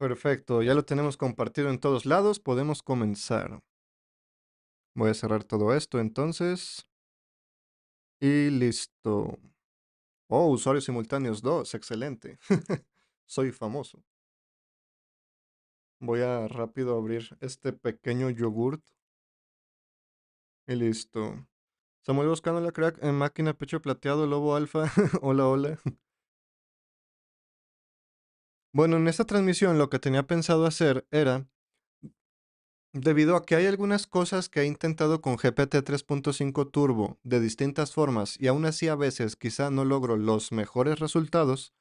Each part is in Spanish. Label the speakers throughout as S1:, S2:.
S1: Perfecto, ya lo tenemos compartido en todos lados, podemos comenzar. Voy a cerrar todo esto entonces. Y listo. Oh, usuarios simultáneos 2, excelente. Soy famoso. Voy a rápido abrir este pequeño yogurt. Y listo. Samuel buscando la crack en máquina pecho plateado, lobo alfa. Hola, hola. Bueno, en esta transmisión lo que tenía pensado hacer era, debido a que hay algunas cosas que he intentado con GPT 3.5 Turbo de distintas formas y aún así a veces quizá no logro los mejores resultados,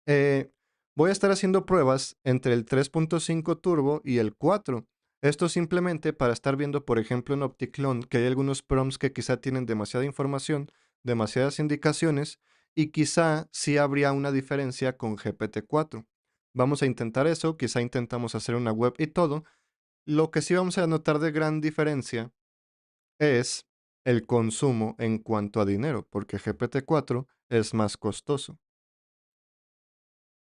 S1: eh, voy a estar haciendo pruebas entre el 3.5 Turbo y el 4. Esto simplemente para estar viendo, por ejemplo, en OptiClone, que hay algunos prompts que quizá tienen demasiada información, demasiadas indicaciones, y quizá sí habría una diferencia con GPT-4. Vamos a intentar eso, quizá intentamos hacer una web y todo. Lo que sí vamos a notar de gran diferencia es el consumo en cuanto a dinero, porque GPT-4 es más costoso.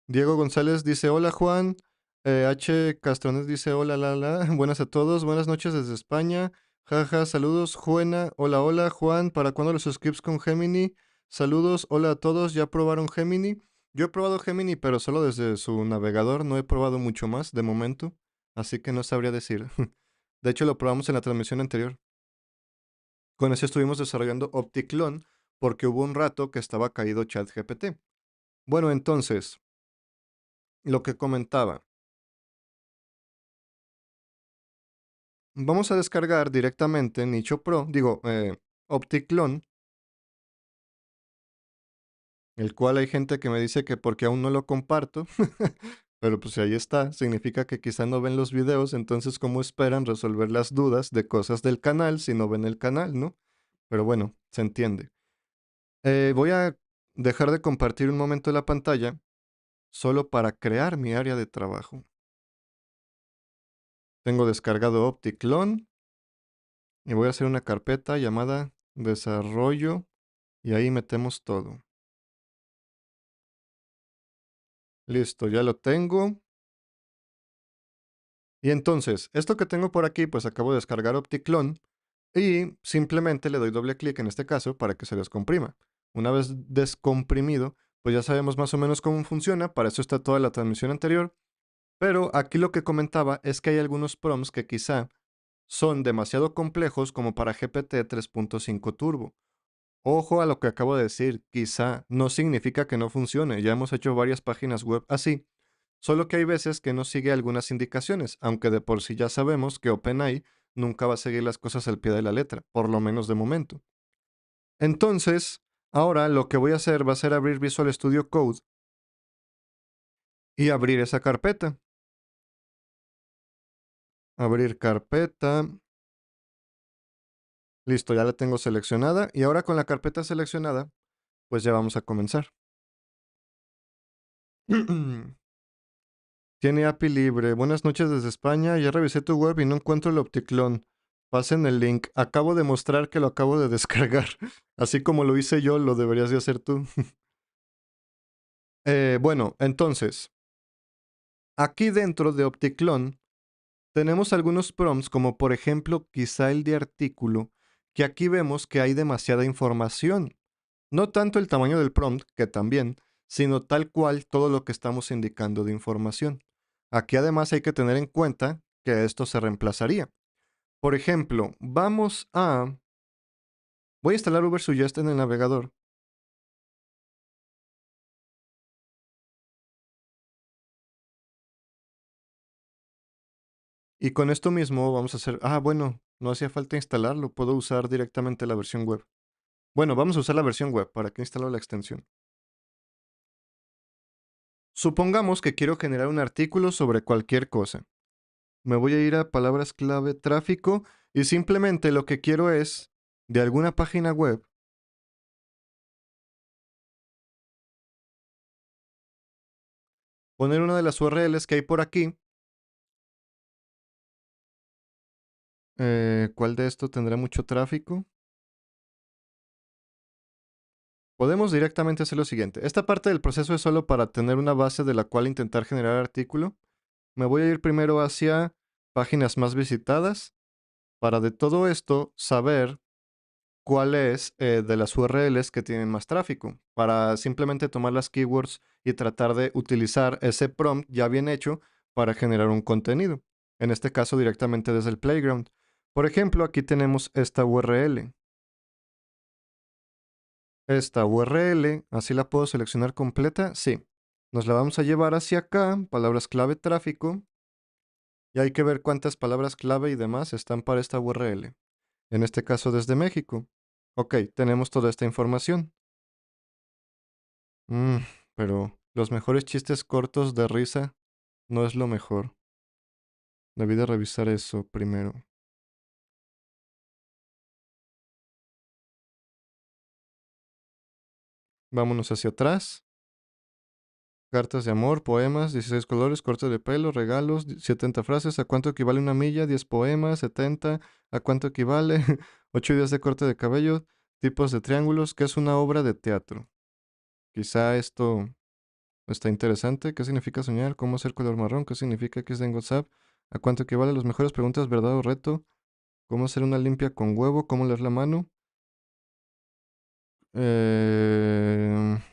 S1: Diego González dice, hola Juan. H. Castrones dice, hola, buenas a todos, buenas noches desde España. Jaja, saludos, Juena. Hola, hola, Juan. ¿Para cuándo los scripts con Gemini? Saludos, hola a todos. ¿Ya probaron Gemini? Yo he probado Gemini, pero solo desde su navegador. No he probado mucho más de momento. Así que no sabría decir. De hecho, lo probamos en la transmisión anterior. Con eso estuvimos desarrollando OptiClone porque hubo un rato que estaba caído ChatGPT. Bueno, entonces, lo que comentaba. Vamos a descargar directamente Nicho Pro, digo, OptiClone, el cual hay gente que me dice que porque aún no lo comparto, pero pues ahí está, significa que quizá no ven los videos, entonces ¿cómo esperan resolver las dudas de cosas del canal si no ven el canal, no? Pero bueno, se entiende. Voy a dejar de compartir un momento la pantalla solo para crear mi área de trabajo. Tengo descargado OptiClone y voy a hacer una carpeta llamada desarrollo y ahí metemos todo. Listo, ya lo tengo. Y entonces, esto que tengo por aquí, pues acabo de descargar OptiClone y simplemente le doy doble clic en este caso para que se descomprima. Una vez descomprimido, pues ya sabemos más o menos cómo funciona, para eso está toda la transmisión anterior, pero aquí lo que comentaba es que hay algunos prompts que quizá son demasiado complejos como para GPT 3.5 Turbo. Ojo a lo que acabo de decir, quizá no significa que no funcione, ya hemos hecho varias páginas web así, solo que hay veces que no sigue algunas indicaciones, aunque de por sí ya sabemos que OpenAI nunca va a seguir las cosas al pie de la letra, por lo menos de momento. Entonces, ahora lo que voy a hacer va a ser abrir Visual Studio Code y abrir esa carpeta. Abrir carpeta. Listo, ya la tengo seleccionada y ahora con la carpeta seleccionada, pues ya vamos a comenzar. Tiene API libre. Buenas noches desde España. Ya revisé tu web y no encuentro el Opticlone. Pasen el link. Acabo de mostrar que lo acabo de descargar. Así como lo hice yo, lo deberías de hacer tú. Bueno, entonces, aquí dentro de Opticlone tenemos algunos prompts, como por ejemplo, quizá el de artículo, que aquí vemos que hay demasiada información. No tanto el tamaño del prompt, que también, sino tal cual todo lo que estamos indicando de información. Aquí además hay que tener en cuenta que esto se reemplazaría. Por ejemplo, voy a instalar Ubersuggest en el navegador. Y con esto mismo vamos a hacer... Ah, bueno, no hacía falta instalarlo, puedo usar directamente la versión web. Bueno, vamos a usar la versión web. ¿Para qué instalo la extensión? Supongamos que quiero generar un artículo sobre cualquier cosa. Me voy a ir a palabras clave tráfico y simplemente lo que quiero es, de alguna página web, poner una de las URLs que hay por aquí. ¿Cuál de esto tendrá mucho tráfico? Podemos directamente hacer lo siguiente. Esta parte del proceso es solo para tener una base de la cual intentar generar artículo. Me voy a ir primero hacia páginas más visitadas para de todo esto saber cuál es de las URLs que tienen más tráfico, para simplemente tomar las keywords y tratar de utilizar ese prompt ya bien hecho para generar un contenido. En este caso directamente desde el Playground. Por ejemplo, aquí tenemos esta URL. Esta URL, así la puedo seleccionar completa. Sí. Nos la vamos a llevar hacia acá, palabras clave tráfico, y hay que ver cuántas palabras clave y demás están para esta URL. En este caso desde México. Ok, tenemos toda esta información. Mm, pero los mejores chistes cortos de risa no es lo mejor. Debí de revisar eso primero. Vámonos hacia atrás. Cartas de amor, poemas, 16 colores, corte de pelo, regalos, 70 frases, ¿a cuánto equivale una milla? 10 poemas, 70, ¿a cuánto equivale? 8 días de corte de cabello, tipos de triángulos, ¿qué es una obra de teatro? Quizá esto está interesante. ¿Qué significa soñar? ¿Cómo hacer color marrón? ¿Qué significa X en WhatsApp? ¿A cuánto equivale? Las mejores preguntas, verdad o reto. ¿Cómo hacer una limpia con huevo? ¿Cómo leer la mano?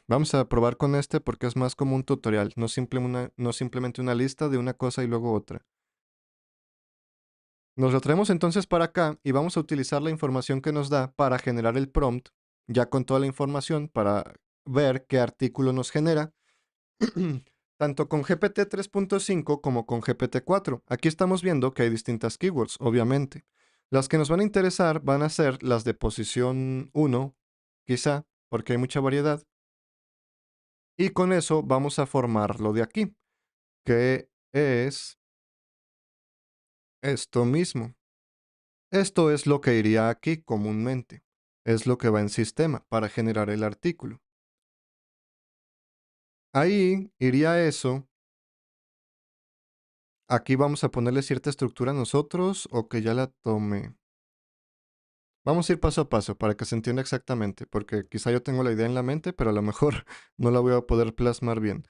S1: Vamos a probar con este porque es más como un tutorial, no simplemente una lista de una cosa y luego otra. Nos lo traemos entonces para acá y vamos a utilizar la información que nos da para generar el prompt, ya con toda la información para ver qué artículo nos genera, tanto con GPT 3.5 como con GPT 4. Aquí estamos viendo que hay distintas keywords, obviamente. Las que nos van a interesar van a ser las de posición 1, quizá, porque hay mucha variedad. Y con eso vamos a formar lo de aquí, que es esto mismo. Esto es lo que iría aquí comúnmente. Es lo que va en sistema para generar el artículo. Ahí iría eso. Aquí vamos a ponerle cierta estructura nosotros o que ya la tome. Vamos a ir paso a paso para que se entienda exactamente, porque quizá yo tengo la idea en la mente, pero a lo mejor no la voy a poder plasmar bien.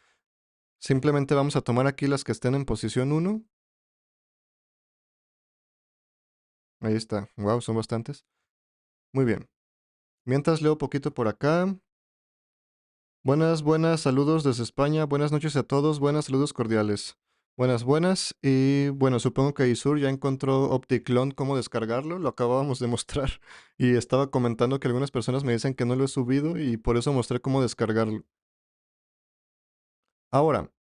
S1: Simplemente vamos a tomar aquí las que estén en posición 1. Ahí está. Wow, son bastantes. Muy bien. Mientras leo poquito por acá. Buenas, buenas, saludos desde España. Buenas noches a todos. Buenas, saludos cordiales. Buenas, buenas. Y bueno, supongo que Isur ya encontró OptiClone cómo descargarlo. Lo acabábamos de mostrar. Y estaba comentando que algunas personas me dicen que no lo he subido y por eso mostré cómo descargarlo. Ahora,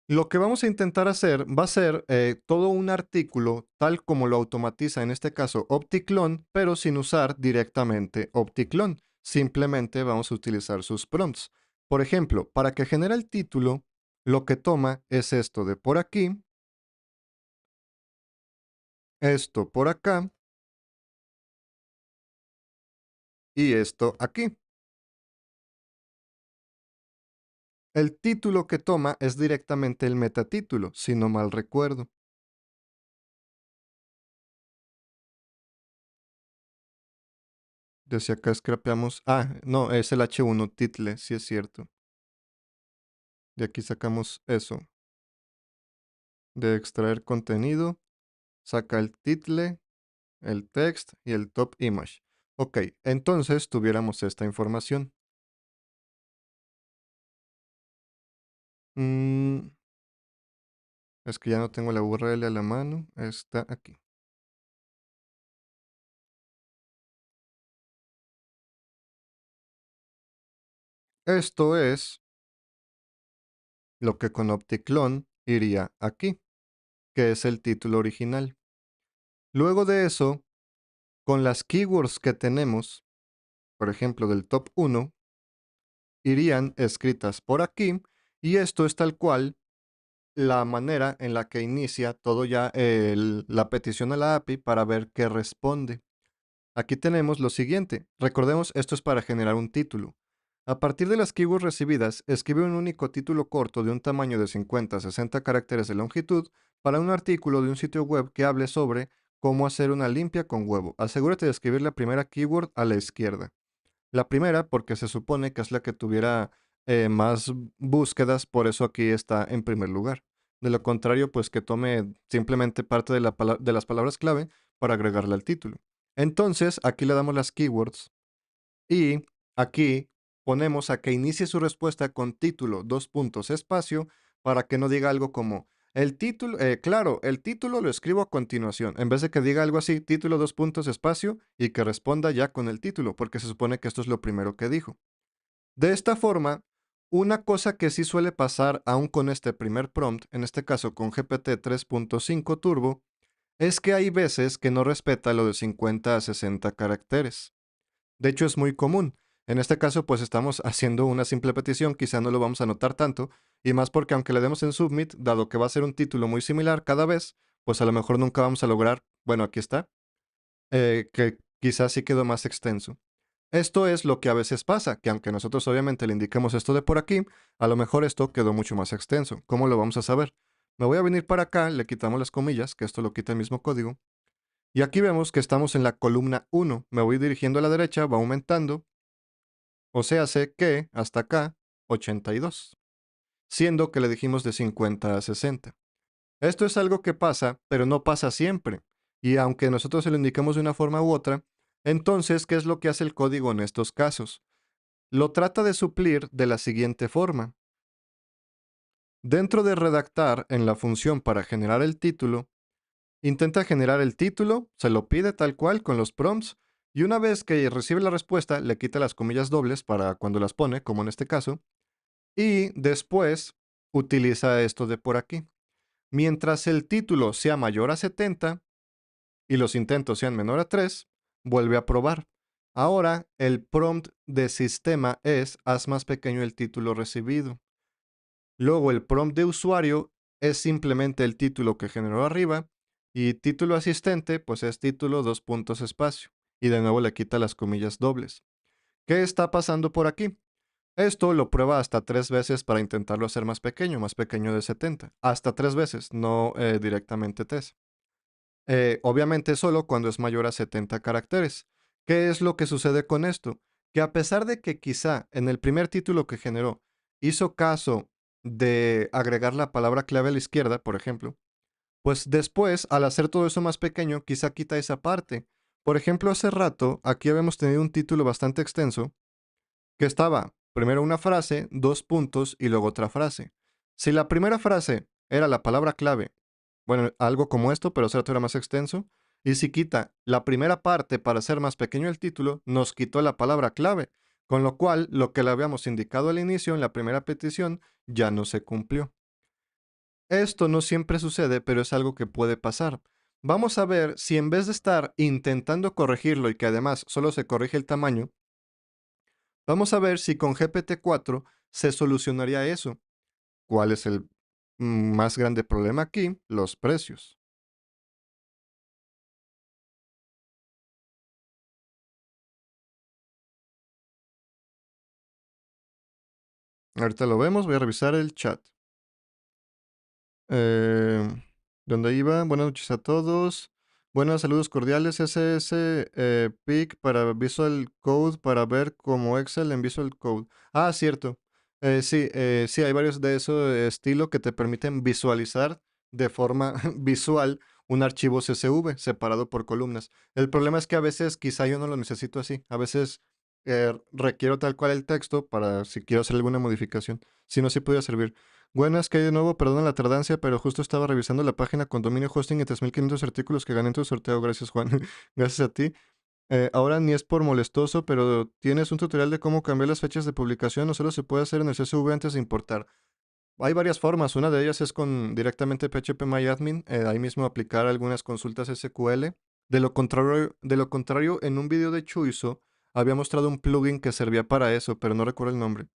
S1: lo que vamos a intentar hacer va a ser todo un artículo tal como lo automatiza en este caso OptiClone, pero sin usar directamente OptiClone. Simplemente vamos a utilizar sus prompts. Por ejemplo, para que genere el título, lo que toma es esto de por aquí, esto por acá y esto aquí. El título que toma es directamente el metatítulo, si no mal recuerdo. Desde acá scrapeamos. Ah, no, es el H1, title, sí es cierto. De aquí sacamos eso. De extraer contenido, saca el title, el text y el top image. Ok, entonces tuviéramos esta información. Mm, es que ya no tengo la URL a la mano, está aquí. Esto es lo que con OptiClone iría aquí, que es el título original. Luego de eso, con las keywords que tenemos, por ejemplo del top 1, irían escritas por aquí, y esto es tal cual la manera en la que inicia todo ya la petición a la API para ver qué responde. Aquí tenemos lo siguiente. Recordemos, esto es para generar un título. A partir de las keywords recibidas, escribe un único título corto de un tamaño de 50 a 60 caracteres de longitud para un artículo de un sitio web que hable sobre cómo hacer una limpia con huevo. Asegúrate de escribir la primera keyword a la izquierda. La primera porque se supone que es la que tuviera más búsquedas, por eso aquí está en primer lugar. De lo contrario, pues que tome simplemente parte de, de las palabras clave para agregarle al título. Entonces, aquí le damos las keywords y aquí ponemos a que inicie su respuesta con título, dos puntos, espacio, para que no diga algo como el título, claro, el título lo escribo a continuación, en vez de que diga algo así, título, dos puntos, espacio, y que responda ya con el título, porque se supone que esto es lo primero que dijo. De esta forma, una cosa que sí suele pasar aún con este primer prompt, en este caso con GPT 3.5 Turbo, es que hay veces que no respeta lo de 50 a 60 caracteres. De hecho, es muy común. En este caso, pues estamos haciendo una simple petición, quizá no lo vamos a notar tanto, y más porque aunque le demos en Submit, dado que va a ser un título muy similar cada vez, pues a lo mejor nunca vamos a lograr, bueno, aquí está, que quizás sí quedó más extenso. Esto es lo que a veces pasa, que aunque nosotros obviamente le indiquemos esto de por aquí, a lo mejor esto quedó mucho más extenso. ¿Cómo lo vamos a saber? Me voy a venir para acá, le quitamos las comillas, que esto lo quita el mismo código, y aquí vemos que estamos en la columna 1. Me voy dirigiendo a la derecha, va aumentando, o sea, sé que hasta acá 82, siendo que le dijimos de 50 a 60. Esto es algo que pasa, pero no pasa siempre. Y aunque nosotros se lo indiquemos de una forma u otra, entonces, ¿qué es lo que hace el código en estos casos? Lo trata de suplir de la siguiente forma. Dentro de redactar en la función para generar el título, intenta generar el título, se lo pide tal cual con los prompts, y una vez que recibe la respuesta, le quita las comillas dobles para cuando las pone, como en este caso, y después utiliza esto de por aquí. Mientras el título sea mayor a 70 y los intentos sean menor a 3, vuelve a probar. Ahora el prompt de sistema es haz más pequeño el título recibido. Luego el prompt de usuario es simplemente el título que generó arriba y título asistente pues es título dos puntos espacio. Y de nuevo le quita las comillas dobles. ¿Qué está pasando por aquí? Esto lo prueba hasta 3 veces para intentarlo hacer más pequeño de 70. Hasta 3 veces, no directamente 3. Obviamente solo cuando es mayor a 70 caracteres. ¿Qué es lo que sucede con esto? Que a pesar de que quizá en el primer título que generó hizo caso de agregar la palabra clave a la izquierda, por ejemplo, pues después, al hacer todo eso más pequeño, quizá quita esa parte. Por ejemplo, hace rato, aquí habíamos tenido un título bastante extenso que estaba primero una frase, dos puntos y luego otra frase. Si la primera frase era la palabra clave, bueno, algo como esto, pero ese otro era más extenso, y si quita la primera parte para hacer más pequeño el título, nos quitó la palabra clave, con lo cual lo que le habíamos indicado al inicio en la primera petición ya no se cumplió. Esto no siempre sucede, pero es algo que puede pasar. Vamos a ver si en vez de estar intentando corregirlo y que además solo se corrige el tamaño, vamos a ver si con GPT-4 se solucionaría eso. ¿Cuál es el más grande problema aquí? Los precios. Ahorita lo vemos, voy a revisar el chat. Eh, ¿Dónde iba? Buenas noches a todos. Buenas, saludos cordiales. SS PIC para Visual Code para ver como Excel en Visual Code. Ah, cierto. Sí, sí, hay varios de ese estilo que te permiten visualizar de forma visual un archivo CSV separado por columnas. El problema es que a veces quizá yo no lo necesito así. A veces requiero tal cual el texto para si quiero hacer alguna modificación. Si no, sí podría servir. Buenas, que hay de nuevo? Perdona la tardancia, pero justo estaba revisando la página con dominio hosting y 3500 artículos que gané en tu sorteo. Gracias, Juan. Gracias a ti. Ahora ni es por molestoso, pero tienes un tutorial de cómo cambiar las fechas de publicación. No solo se puede hacer en el CSV antes de importar. Hay varias formas. Una de ellas es con directamente PHP ahí mismo aplicar algunas consultas SQL. De lo contrario, en un video de Chuizo había mostrado un plugin que servía para eso, pero no recuerdo el nombre.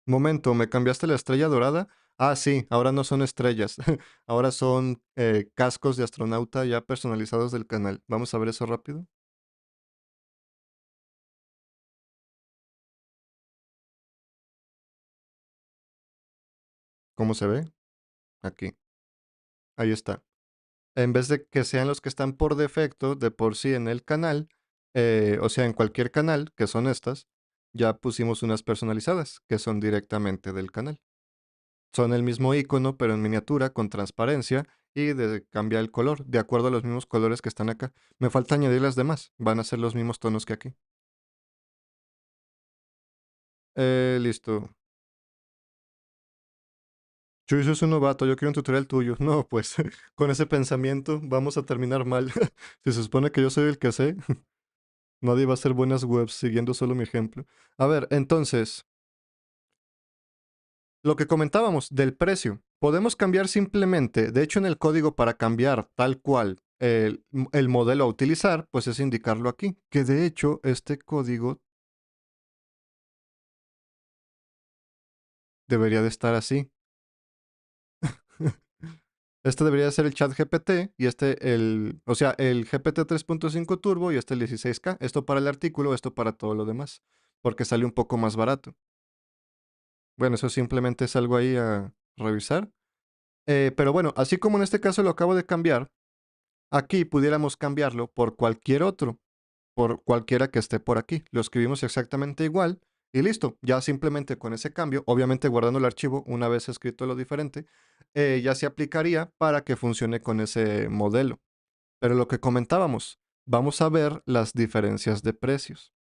S1: Momento, ¿me cambiaste la estrella dorada? Ah, sí, ahora no son estrellas, ahora son cascos de astronauta ya personalizados del canal. Vamos a ver eso rápido. ¿Cómo se ve? Aquí. Ahí está. En vez de que sean los que están por defecto de por sí en el canal, o sea, en cualquier canal, que son estas, ya pusimos unas personalizadas, que son directamente del canal. Son el mismo icono, pero en miniatura, con transparencia y de cambia el color, de acuerdo a los mismos colores que están acá. Me falta añadir las demás, van a ser los mismos tonos que aquí. Listo. Chuy, sos un novato, yo quiero un tutorial tuyo. No, pues con ese pensamiento vamos a terminar mal. Si se supone que yo soy el que sé, nadie va a hacer buenas webs siguiendo solo mi ejemplo. A ver, entonces, lo que comentábamos del precio. Podemos cambiar simplemente, de hecho en el código para cambiar tal cual el modelo a utilizar, pues es indicarlo aquí. Que de hecho este código debería de estar así. Este debería ser el chat GPT y este o sea, el GPT 3.5 Turbo y este el 16K. Esto para el artículo, esto para todo lo demás, porque sale un poco más barato. Bueno, eso simplemente es algo ahí a revisar. Pero bueno, así como en este caso lo acabo de cambiar, aquí pudiéramos cambiarlo por cualquier otro, por cualquiera que esté por aquí. Lo escribimos exactamente igual y listo. Ya simplemente con ese cambio, obviamente guardando el archivo una vez escrito lo diferente, ya se aplicaría para que funcione con ese modelo. Pero lo que comentábamos, vamos a ver las diferencias de precios.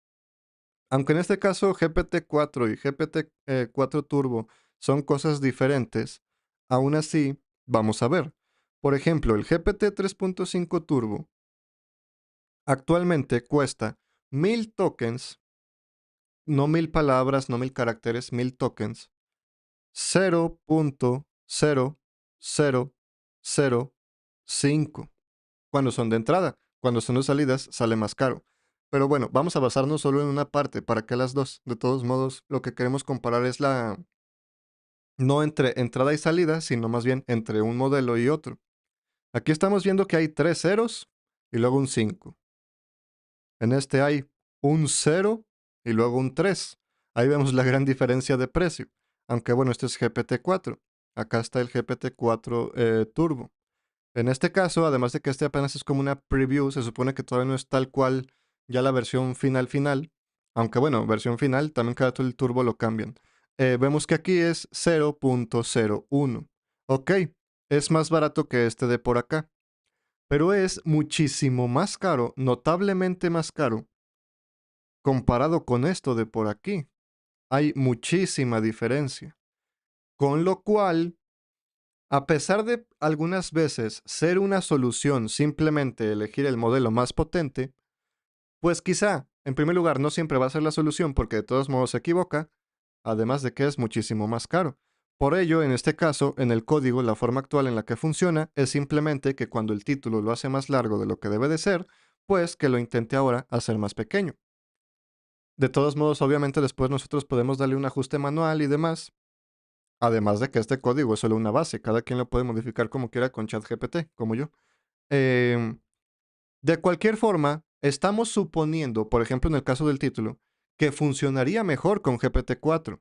S1: Aunque en este caso GPT-4 y GPT-4 Turbo son cosas diferentes, aún así vamos a ver. Por ejemplo, el GPT 3.5 Turbo actualmente cuesta 1000 tokens, no 1000 palabras, no 1000 caracteres, 1000 tokens, 0.0005 cuando son de entrada. Cuando son de salidas sale más caro. Pero bueno, vamos a basarnos solo en una parte para que las dos. De todos modos, lo que queremos comparar es no entre entrada y salida, sino más bien entre un modelo y otro. Aquí estamos viendo que hay tres ceros y luego un 5. En este hay un cero y luego un 3. Ahí vemos la gran diferencia de precio. Aunque bueno, este es GPT-4. Acá está el GPT-4 Turbo. En este caso, además de que este apenas es como una preview, se supone que todavía no es tal cual ya la versión final final. Aunque bueno, versión final, también cada todo el turbo lo cambian. Vemos que aquí es 0.01. Ok, es más barato que este de por acá. Pero es muchísimo más caro, notablemente más caro, comparado con esto de por aquí. Hay muchísima diferencia. Con lo cual, a pesar de algunas veces ser una solución simplemente elegir el modelo más potente, pues quizá, en primer lugar, no siempre va a ser la solución porque de todos modos se equivoca, además de que es muchísimo más caro. Por ello, en este caso, en el código, la forma actual en la que funciona es simplemente que cuando el título lo hace más largo de lo que debe de ser, pues que lo intente ahora hacer más pequeño. De todos modos, obviamente después nosotros podemos darle un ajuste manual y demás, además de que este código es solo una base, cada quien lo puede modificar como quiera con ChatGPT, como yo. Em, de cualquier forma, estamos suponiendo, por ejemplo en el caso del título, que funcionaría mejor con GPT-4,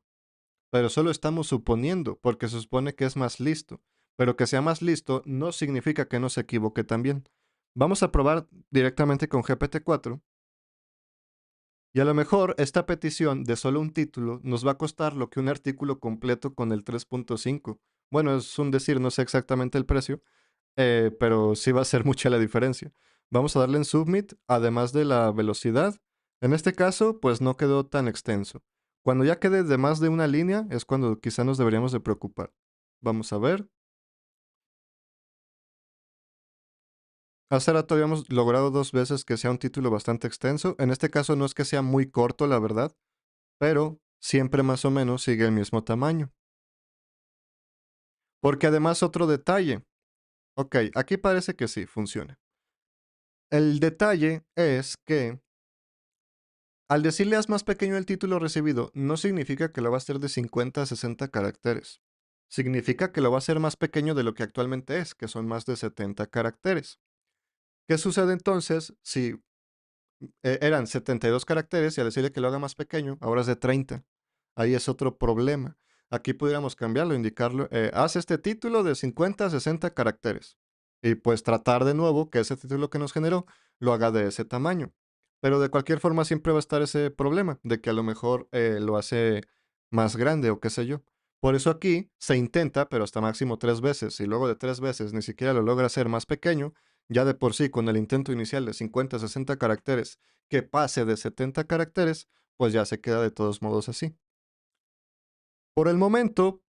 S1: pero solo estamos suponiendo porque se supone que es más listo. Pero que sea más listo no significa que no se equivoque también. Vamos a probar directamente con GPT-4 y a lo mejor esta petición de solo un título nos va a costar lo que un artículo completo con el 3.5. Bueno, es un decir, no sé exactamente el precio, pero sí va a ser mucha la diferencia. Vamos a darle en Submit, además de la velocidad. En este caso, pues no quedó tan extenso. Cuando ya quede de más de una línea es cuando quizá nos deberíamos de preocupar. Vamos a ver. Hace rato habíamos logrado dos veces que sea un título bastante extenso. En este caso no es que sea muy corto, la verdad, pero siempre más o menos sigue el mismo tamaño. Porque además otro detalle. Ok, aquí parece que sí, funciona. El detalle es que al decirle haz más pequeño el título recibido, no significa que lo va a hacer de 50 a 60 caracteres. Significa que lo va a hacer más pequeño de lo que actualmente es, que son más de 70 caracteres. ¿Qué sucede entonces si eran 72 caracteres y al decirle que lo haga más pequeño, ahora es de 30? Ahí es otro problema. Aquí pudiéramos cambiarlo, indicarlo, haz este título de 50 a 60 caracteres. Y pues tratar de nuevo que ese título que nos generó lo haga de ese tamaño. Pero de cualquier forma siempre va a estar ese problema de que a lo mejor lo hace más grande o qué sé yo. Por eso aquí se intenta, pero hasta máximo 3 veces. Y luego de 3 veces ni siquiera lo logra hacer más pequeño, ya de por sí con el intento inicial de 50, 60 caracteres, que pase de 70 caracteres, pues ya se queda de todos modos así. Por el momento,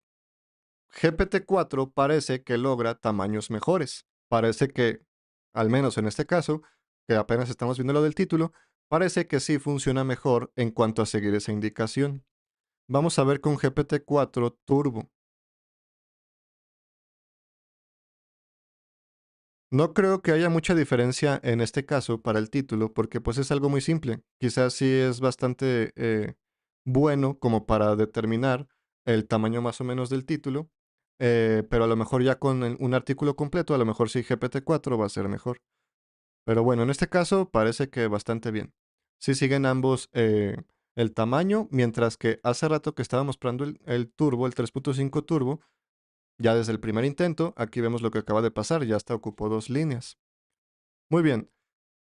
S1: GPT-4 parece que logra tamaños mejores. Parece que, al menos en este caso, que apenas estamos viendo lo del título, parece que sí funciona mejor en cuanto a seguir esa indicación. Vamos a ver con GPT-4 Turbo. No creo que haya mucha diferencia en este caso para el título, porque pues es algo muy simple. Quizás sí es bastante bueno como para determinar el tamaño más o menos del título, pero a lo mejor ya con un artículo completo, a lo mejor sí GPT-4 va a ser mejor. Pero bueno, en este caso parece que bastante bien. Sí siguen ambos el tamaño, mientras que hace rato que estábamos probando el turbo, el 3.5 turbo, ya desde el primer intento, aquí vemos lo que acaba de pasar, ya hasta ocupó 2 líneas. Muy bien,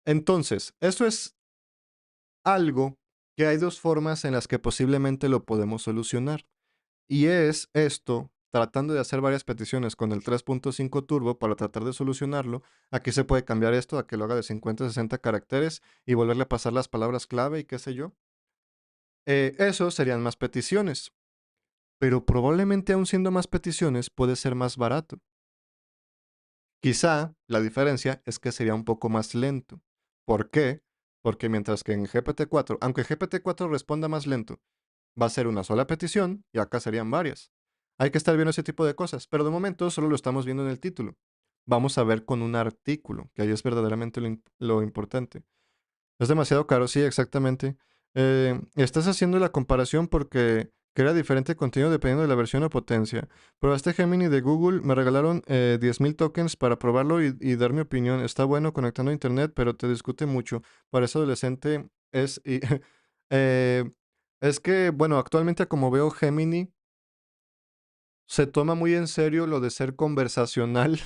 S1: entonces, eso es algo que hay dos formas en las que posiblemente lo podemos solucionar. Y es esto, tratando de hacer varias peticiones con el 3.5 Turbo para tratar de solucionarlo. Aquí se puede cambiar esto a que lo haga de 50 a 60 caracteres y volverle a pasar las palabras clave y qué sé yo. Eso serían más peticiones, pero probablemente aún siendo más peticiones puede ser más barato. Quizá la diferencia es que sería un poco más lento. ¿Por qué? Porque mientras que en GPT-4, aunque GPT-4 responda más lento, va a ser una sola petición y acá serían varias. Hay que estar viendo ese tipo de cosas, pero de momento solo lo estamos viendo en el título. Vamos a ver con un artículo, que ahí es verdaderamente lo importante. Es demasiado caro, sí, exactamente. Estás haciendo la comparación porque crea diferente contenido dependiendo de la versión o potencia. Probaste Gemini de Google, me regalaron 10,000 tokens para probarlo y dar mi opinión. Está bueno conectando a internet, pero te discute mucho. Para ese adolescente eh, es que, bueno, actualmente como veo Gemini, se toma muy en serio lo de ser conversacional.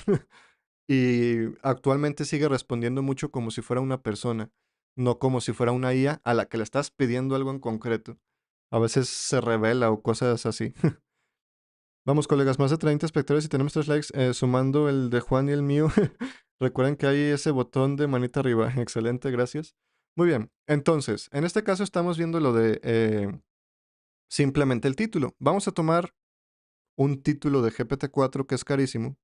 S1: Y actualmente sigue respondiendo mucho como si fuera una persona, no como si fuera una IA a la que le estás pidiendo algo en concreto. A veces se revela o cosas así. Vamos, colegas, más de 30 espectadores y tenemos 3 likes, sumando el de Juan y el mío. Recuerden que hay ese botón de manita arriba. Excelente, gracias. Muy bien, entonces, en este caso estamos viendo lo de simplemente el título. Vamos a tomar un título de GPT-4 que es carísimo.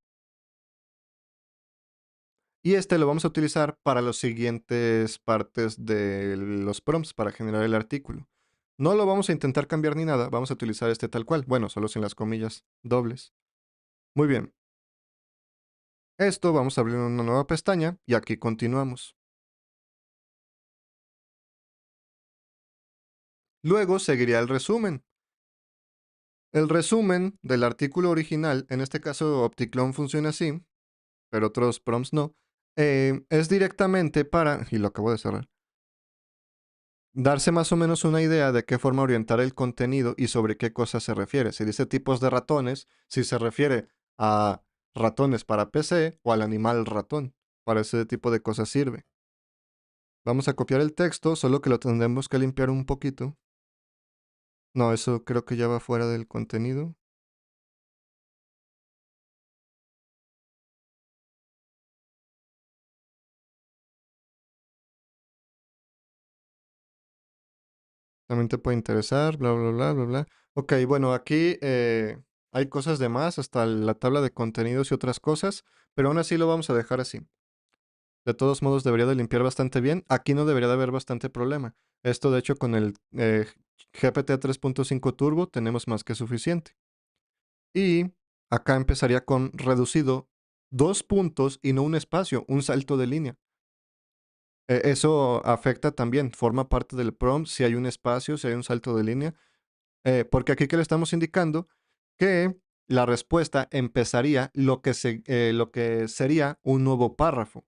S1: Y este lo vamos a utilizar para las siguientes partes de los prompts para generar el artículo. No lo vamos a intentar cambiar ni nada, vamos a utilizar este tal cual. Bueno, solo sin las comillas dobles. Muy bien. Esto vamos a abrir una nueva pestaña y aquí continuamos. Luego seguiría el resumen. El resumen del artículo original, en este caso OptiClone funciona así, pero otros prompts no, es directamente para, y lo acabo de cerrar, darse más o menos una idea de qué forma orientar el contenido y sobre qué cosas se refiere. Si dice tipos de ratones, si se refiere a ratones para PC o al animal ratón. Para ese tipo de cosas sirve. Vamos a copiar el texto, solo que lo tendremos que limpiar un poquito. No, eso creo que ya va fuera del contenido. También te puede interesar, bla, bla, bla, bla, bla. Ok, bueno, aquí hay cosas de más, hasta la tabla de contenidos y otras cosas, pero aún así lo vamos a dejar así. De todos modos, debería de limpiar bastante bien. Aquí no debería de haber bastante problema. Esto, de hecho, con el GPT 3.5 Turbo tenemos más que suficiente. Y acá empezaría con reducido 2 puntos y no un espacio, un salto de línea. Eso afecta también, forma parte del prompt si hay un espacio, si hay un salto de línea. Porque aquí que le estamos indicando que la respuesta empezaría lo que sería un nuevo párrafo.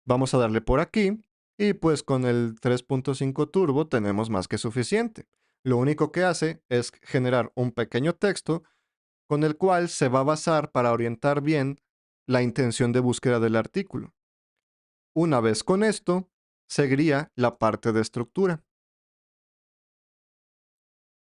S1: Vamos a darle por aquí y pues con el 3.5 Turbo tenemos más que suficiente. Lo único que hace es generar un pequeño texto con el cual se va a basar para orientar bien la intención de búsqueda del artículo. Una vez con esto, seguiría la parte de estructura.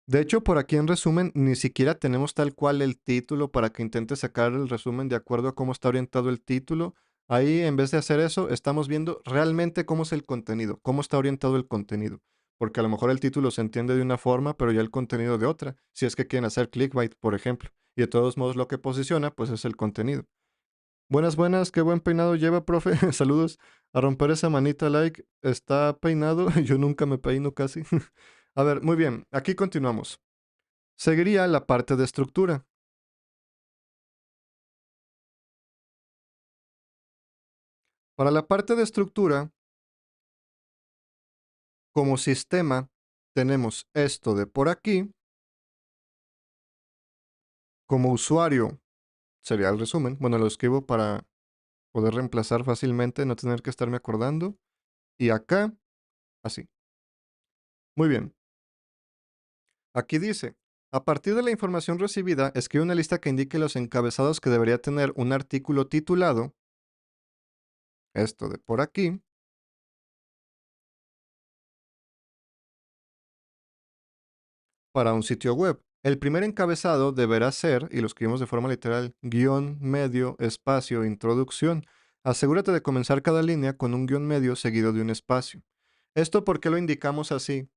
S1: De hecho, por aquí en resumen, ni siquiera tenemos tal cual el título para que intente sacar el resumen de acuerdo a cómo está orientado el título. Ahí, en vez de hacer eso, estamos viendo realmente cómo es el contenido, cómo está orientado el contenido. Porque a lo mejor el título se entiende de una forma, pero ya el contenido de otra. Si es que quieren hacer clickbait, por ejemplo. Y de todos modos lo que posiciona, pues es el contenido. Buenas, buenas, qué buen peinado lleva, profe. Saludos. A romper esa manita like. Está peinado. Yo nunca me peino casi. A ver, muy bien. Aquí continuamos. Seguiría la parte de estructura. Para la parte de estructura, como sistema, tenemos esto de por aquí. Como usuario, sería el resumen. Bueno, lo escribo para poder reemplazar fácilmente, no tener que estarme acordando. Y acá, así. Muy bien. Aquí dice, a partir de la información recibida, escribe una lista que indique los encabezados que debería tener un artículo titulado, esto de por aquí, para un sitio web. El primer encabezado deberá ser, y lo escribimos de forma literal, guión medio, espacio, introducción. Asegúrate de comenzar cada línea con un guión medio seguido de un espacio. ¿Esto por qué lo indicamos así?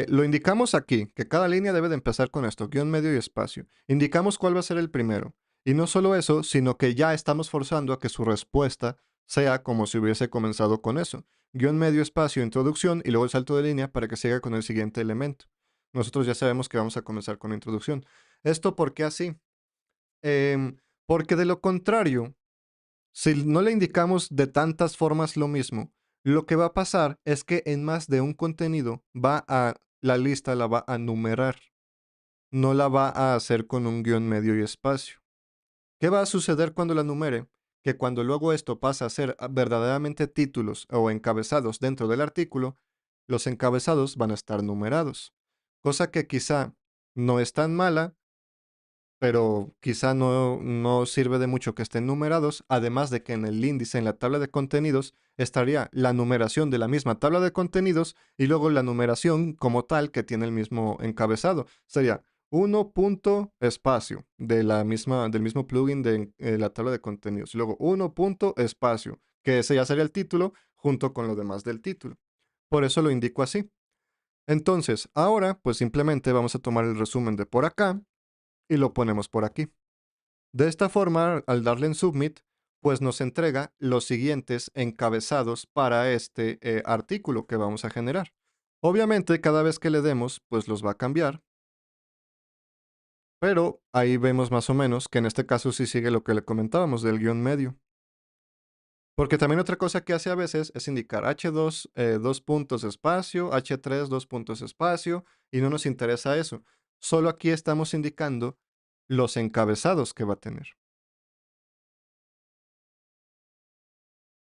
S1: Lo indicamos aquí, que cada línea debe de empezar con esto, guión medio y espacio. Indicamos cuál va a ser el primero. Y no solo eso, sino que ya estamos forzando a que su respuesta sea como si hubiese comenzado con eso. Guión medio, espacio, introducción y luego el salto de línea para que siga con el siguiente elemento. Nosotros ya sabemos que vamos a comenzar con la introducción. ¿Esto por qué así? Porque de lo contrario, si no le indicamos de tantas formas lo mismo, lo que va a pasar es que en más de un contenido la lista la va a numerar, no la va a hacer con un guión medio y espacio. ¿Qué va a suceder cuando la numere? Que cuando luego esto pasa a ser verdaderamente títulos o encabezados dentro del artículo, los encabezados van a estar numerados. Cosa que quizá no es tan mala, pero quizá no sirve de mucho que estén numerados, además de que en el índice, en la tabla de contenidos, estaría la numeración de la misma tabla de contenidos y luego la numeración como tal que tiene el mismo encabezado. Sería 1 punto espacio del mismo plugin de la tabla de contenidos. Y luego 1 punto espacio, que ese ya sería el título junto con lo demás del título. Por eso lo indico así. Entonces, ahora, pues simplemente vamos a tomar el resumen de por acá y lo ponemos por aquí. De esta forma, al darle en Submit, pues nos entrega los siguientes encabezados para este artículo que vamos a generar. Obviamente, cada vez que le demos, pues los va a cambiar, pero ahí vemos más o menos que en este caso sí sigue lo que le comentábamos del guión medio. Porque también otra cosa que hace a veces es indicar H2, dos puntos espacio, H3, dos puntos espacio, y no nos interesa eso. Solo aquí estamos indicando los encabezados que va a tener.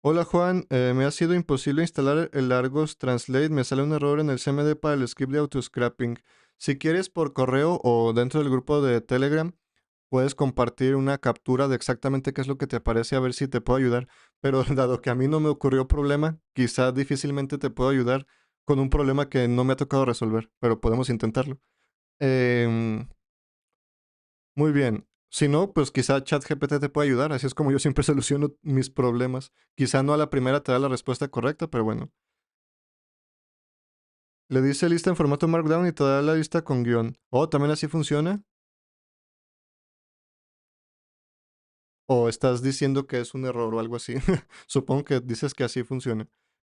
S1: Hola Juan, me ha sido imposible instalar el Argos Translate, me sale un error en el CMD para el script de autoscrapping. Si quieres por correo o dentro del grupo de Telegram, puedes compartir una captura de exactamente qué es lo que te aparece a ver si te puedo ayudar. Pero dado que a mí no me ocurrió problema, quizá difícilmente te puedo ayudar con un problema que no me ha tocado resolver, pero podemos intentarlo. Em, muy bien. Si no, pues quizá ChatGPT te puede ayudar. Así es como yo siempre soluciono mis problemas. Quizá no a la primera te da la respuesta correcta, pero bueno. Le dice lista en formato Markdown y te da la lista con guión. ¿O también así funciona? ¿O estás diciendo que es un error o algo así? Supongo que dices que así funciona.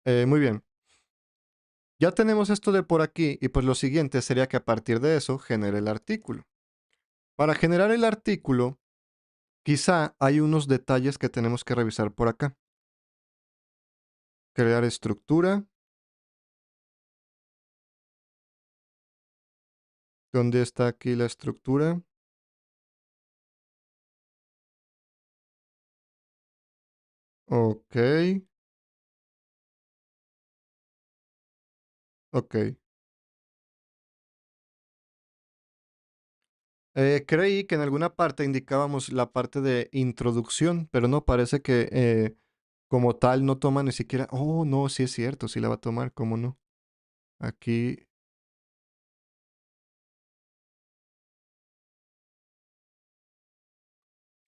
S1: Muy bien. Ya tenemos esto de por aquí y pues lo siguiente sería que a partir de eso genere el artículo. Para generar el artículo, quizá hay unos detalles que tenemos que revisar por acá. Crear estructura. ¿Dónde está aquí la estructura? Ok, ok. Creí que en alguna parte indicábamos la parte de introducción, pero no parece que como tal no toma ni siquiera. Oh, no, sí es cierto, sí la va a tomar, ¿cómo no? Aquí.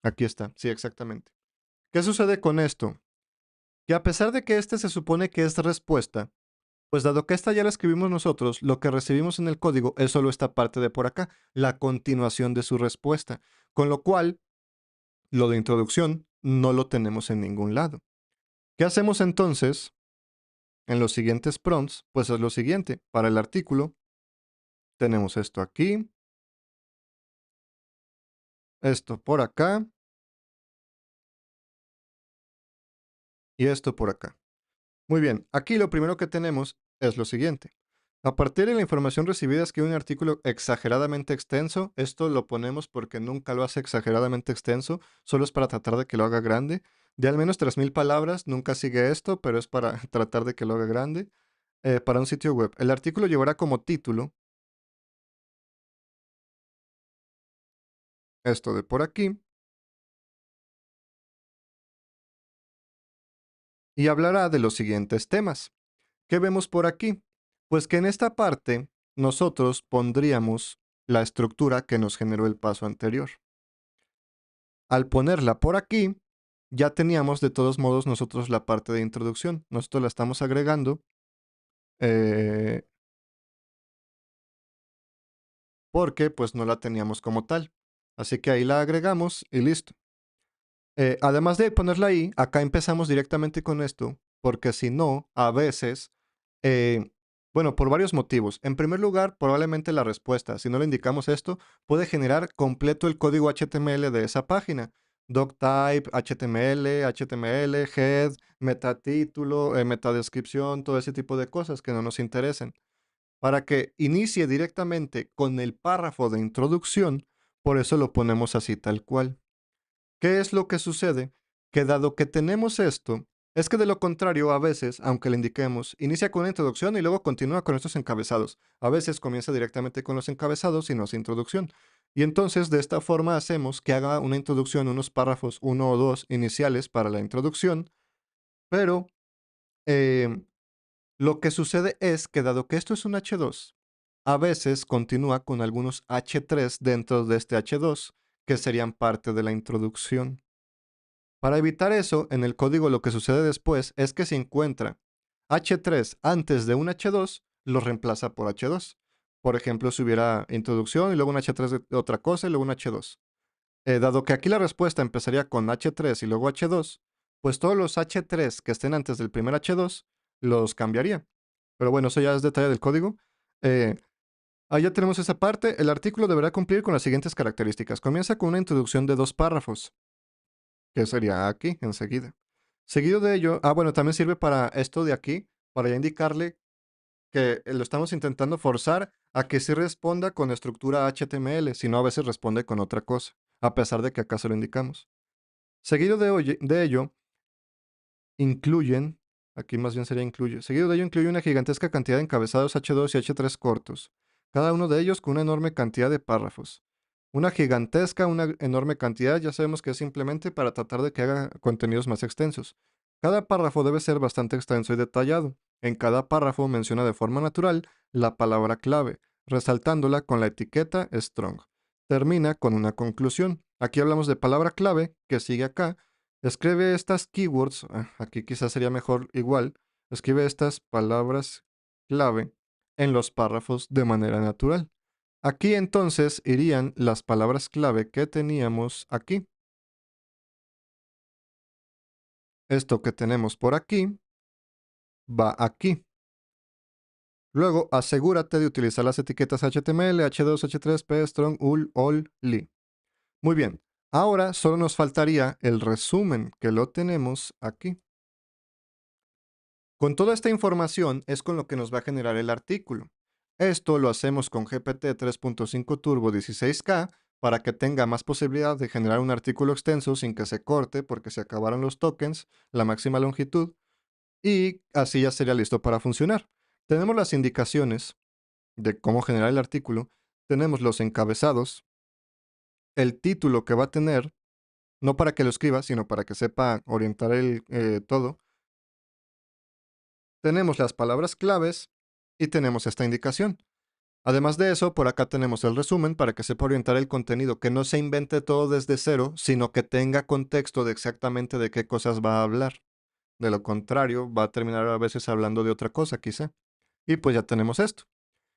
S1: Aquí está, sí, exactamente. ¿Qué sucede con esto? Que a pesar de que este se supone que es respuesta, pues dado que esta ya la escribimos nosotros, lo que recibimos en el código es solo esta parte de por acá, la continuación de su respuesta. Con lo cual, lo de introducción no lo tenemos en ningún lado. ¿Qué hacemos entonces en los siguientes prompts? Pues es lo siguiente. Para el artículo tenemos esto aquí, esto por acá y esto por acá. Muy bien, aquí lo primero que tenemos es lo siguiente. A partir de la información recibida escribe un artículo exageradamente extenso. Esto lo ponemos porque nunca lo hace exageradamente extenso, solo es para tratar de que lo haga grande. De al menos 3000 palabras, nunca sigue esto, pero es para tratar de que lo haga grande. Para un sitio web. El artículo llevará como título esto de por aquí y hablará de los siguientes temas. ¿Qué vemos por aquí? Pues que en esta parte nosotros pondríamos la estructura que nos generó el paso anterior. Al ponerla por aquí, ya teníamos de todos modos nosotros la parte de introducción. Nosotros la estamos agregando eh, porque pues no la teníamos como tal. Así que ahí la agregamos y listo. Además de ponerla ahí, acá empezamos directamente con esto, porque si no, a veces, eh, bueno, por varios motivos. En primer lugar, probablemente la respuesta, si no le indicamos esto, puede generar completo el código HTML de esa página. Doctype, HTML, HTML, head, metatítulo, metadescripción, todo ese tipo de cosas que no nos interesen. Para que inicie directamente con el párrafo de introducción, por eso lo ponemos así tal cual. ¿Qué es lo que sucede? Que dado que tenemos esto, es que de lo contrario, a veces, aunque le indiquemos, inicia con una introducción y luego continúa con estos encabezados. A veces comienza directamente con los encabezados y no hace introducción. Y entonces de esta forma hacemos que haga una introducción, unos párrafos, uno o dos iniciales para la introducción, pero eh, lo que sucede es que dado que esto es un H2, a veces continúa con algunos H3 dentro de este H2 que serían parte de la introducción. Para evitar eso, en el código lo que sucede después es que si encuentra H3 antes de un H2, lo reemplaza por H2. Por ejemplo, si hubiera introducción y luego un H3 de otra cosa y luego un H2. Dado que aquí la respuesta empezaría con H3 y luego H2, pues todos los H3 que estén antes del primer H2 los cambiaría. Pero bueno, eso ya es detalle del código. Eh, Ahí ya tenemos esa parte. El artículo deberá cumplir con las siguientes características. Comienza con una introducción de 2 párrafos, que sería aquí enseguida. Seguido de ello, bueno, también sirve para esto de aquí, para ya indicarle que lo estamos intentando forzar a que sí responda con estructura HTML, si no a veces responde con otra cosa, a pesar de que acá se lo indicamos. Seguido de ello, incluyen, aquí más bien sería incluye, seguido de ello incluye una gigantesca cantidad de encabezados H2 y H3 cortos, cada uno de ellos con una enorme cantidad de párrafos. Una gigantesca, una enorme cantidad, ya sabemos que es simplemente para tratar de que haga contenidos más extensos. Cada párrafo debe ser bastante extenso y detallado. En cada párrafo menciona de forma natural la palabra clave, resaltándola con la etiqueta strong. Termina con una conclusión. Aquí hablamos de palabra clave, que sigue acá. Escribe estas keywords, aquí quizás sería mejor igual, escribe estas palabras clave en los párrafos de manera natural. Aquí entonces irían las palabras clave que teníamos aquí. Esto que tenemos por aquí va aquí. Luego, asegúrate de utilizar las etiquetas HTML, H2, H3, P, Strong, UL, OL, LI. Muy bien. Ahora solo nos faltaría el resumen, que lo tenemos aquí. Con toda esta información es con lo que nos va a generar el artículo. Esto lo hacemos con GPT 3.5 Turbo 16K para que tenga más posibilidad de generar un artículo extenso sin que se corte porque se acabaron los tokens, la máxima longitud, y así ya sería listo para funcionar. Tenemos las indicaciones de cómo generar el artículo, tenemos los encabezados, el título que va a tener, no para que lo escriba, sino para que sepa orientar todo. Tenemos las palabras claves y tenemos esta indicación. Además de eso, por acá tenemos el resumen para que sepa orientar el contenido, que no se invente todo desde cero, sino que tenga contexto de exactamente de qué cosas va a hablar. De lo contrario, va a terminar a veces hablando de otra cosa, quizá. Y pues ya tenemos esto.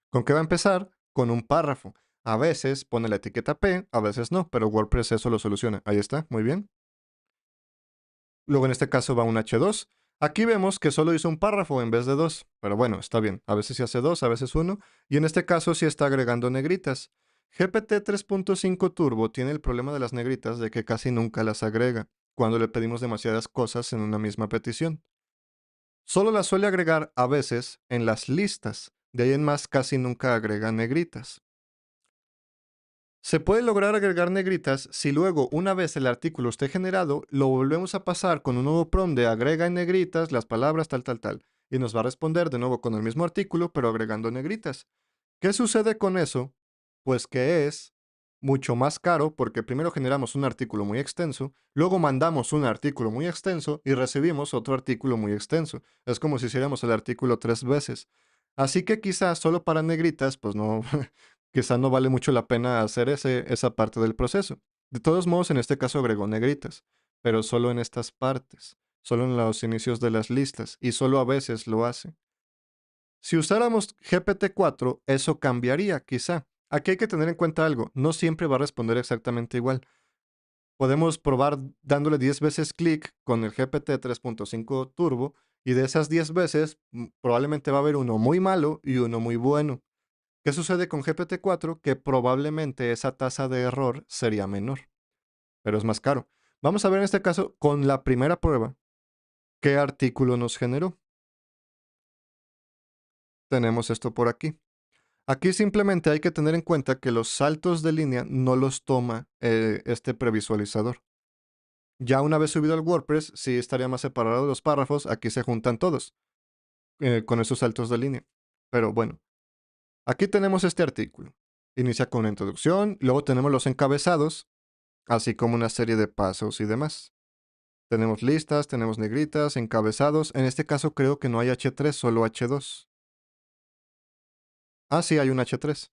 S1: ¿Con qué va a empezar? Con un párrafo. A veces pone la etiqueta P, a veces no, pero WordPress eso lo soluciona. Ahí está, muy bien. Luego en este caso va un H2. Aquí vemos que solo hizo un párrafo en vez de dos, pero bueno, está bien. A veces se hace dos, a veces uno, y en este caso sí está agregando negritas. GPT 3.5 Turbo tiene el problema de las negritas de que casi nunca las agrega cuando le pedimos demasiadas cosas en una misma petición. Solo las suele agregar a veces en las listas, de ahí en más casi nunca agrega negritas. Se puede lograr agregar negritas si luego, una vez el artículo esté generado, lo volvemos a pasar con un nuevo prompt de agrega en negritas las palabras tal, tal, tal. Y nos va a responder de nuevo con el mismo artículo, pero agregando negritas. ¿Qué sucede con eso? Pues que es mucho más caro porque primero generamos un artículo muy extenso, luego mandamos un artículo muy extenso y recibimos otro artículo muy extenso. Es como si hiciéramos el artículo 3 veces. Así que quizás solo para negritas, pues no, quizás no vale mucho la pena hacer esa parte del proceso. De todos modos, en este caso agregó negritas, pero solo en estas partes, solo en los inicios de las listas y solo a veces lo hace. Si usáramos GPT-4, eso cambiaría, quizá. Aquí hay que tener en cuenta algo, no siempre va a responder exactamente igual. Podemos probar dándole 10 veces clic con el GPT 3.5 Turbo y de esas 10 veces probablemente va a haber uno muy malo y uno muy bueno. ¿Qué sucede con GPT-4? Que probablemente esa tasa de error sería menor, pero es más caro. Vamos a ver en este caso con la primera prueba qué artículo nos generó. Tenemos esto por aquí. Aquí simplemente hay que tener en cuenta que los saltos de línea no los toma este previsualizador. Ya una vez subido al WordPress, sí estaría más separado los párrafos, aquí se juntan todos con esos saltos de línea. Pero bueno, aquí tenemos este artículo. Inicia con una introducción, luego tenemos los encabezados, así como una serie de pasos y demás. Tenemos listas, tenemos negritas, encabezados. En este caso creo que no hay H3, solo H2. Ah, sí, hay un H3.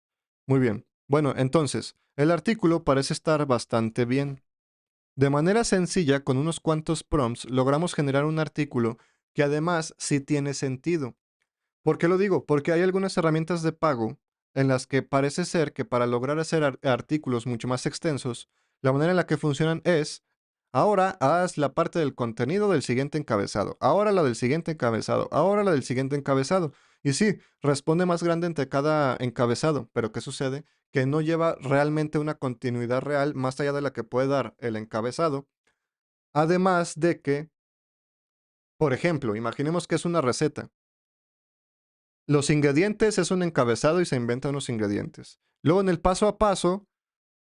S1: Muy bien. Bueno, entonces, el artículo parece estar bastante bien. De manera sencilla, con unos cuantos prompts, logramos generar un artículo que además sí tiene sentido. ¿Por qué lo digo? Porque hay algunas herramientas de pago en las que parece ser que para lograr hacer artículos mucho más extensos, la manera en la que funcionan es, ahora haz la parte del contenido del siguiente encabezado, ahora la del siguiente encabezado, ahora la del siguiente encabezado. Y sí, responde más grande entre cada encabezado, pero ¿qué sucede? Que no lleva realmente una continuidad real más allá de la que puede dar el encabezado. Además de que, por ejemplo, imaginemos que es una receta. Los ingredientes es un encabezado y se inventa unos ingredientes. Luego en el paso a paso,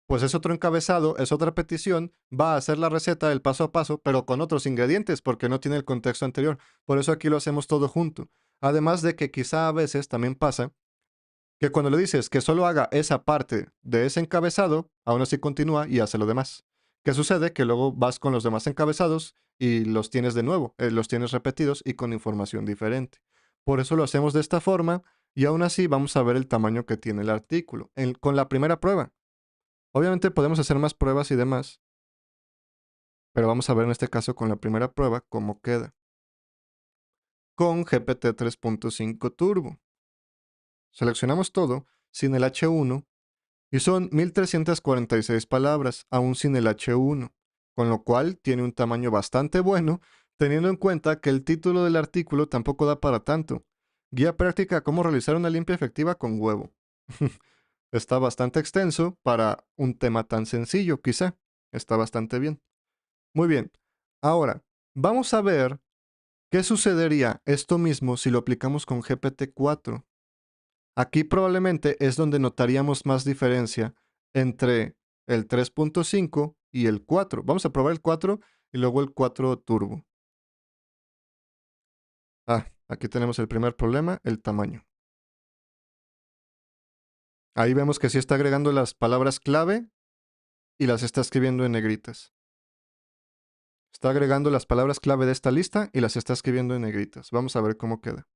S1: pues es otro encabezado, es otra petición, va a hacer la receta del paso a paso, pero con otros ingredientes porque no tiene el contexto anterior. Por eso aquí lo hacemos todo junto. Además de que quizá a veces también pasa que cuando le dices que solo haga esa parte de ese encabezado, aún así continúa y hace lo demás. ¿Qué sucede? Que luego vas con los demás encabezados y los tienes de nuevo, los tienes repetidos y con información diferente. Por eso lo hacemos de esta forma y aún así vamos a ver el tamaño que tiene el artículo con la primera prueba. Obviamente podemos hacer más pruebas y demás, pero vamos a ver en este caso con la primera prueba cómo queda. Con GPT 3.5 Turbo. Seleccionamos todo sin el H1 y son 1346 palabras, aún sin el H1, con lo cual tiene un tamaño bastante bueno, teniendo en cuenta que el título del artículo tampoco da para tanto. Guía práctica a cómo realizar una limpia efectiva con huevo. Está bastante extenso para un tema tan sencillo, quizá. Está bastante bien. Muy bien. Ahora, vamos a ver qué sucedería esto mismo si lo aplicamos con GPT-4. Aquí probablemente es donde notaríamos más diferencia entre el 3.5 y el 4. Vamos a probar el 4 y luego el 4 Turbo. Ah, aquí tenemos el primer problema, el tamaño. Ahí vemos que sí está agregando las palabras clave y las está escribiendo en negritas. Está agregando las palabras clave de esta lista y las está escribiendo en negritas. Vamos a ver cómo queda.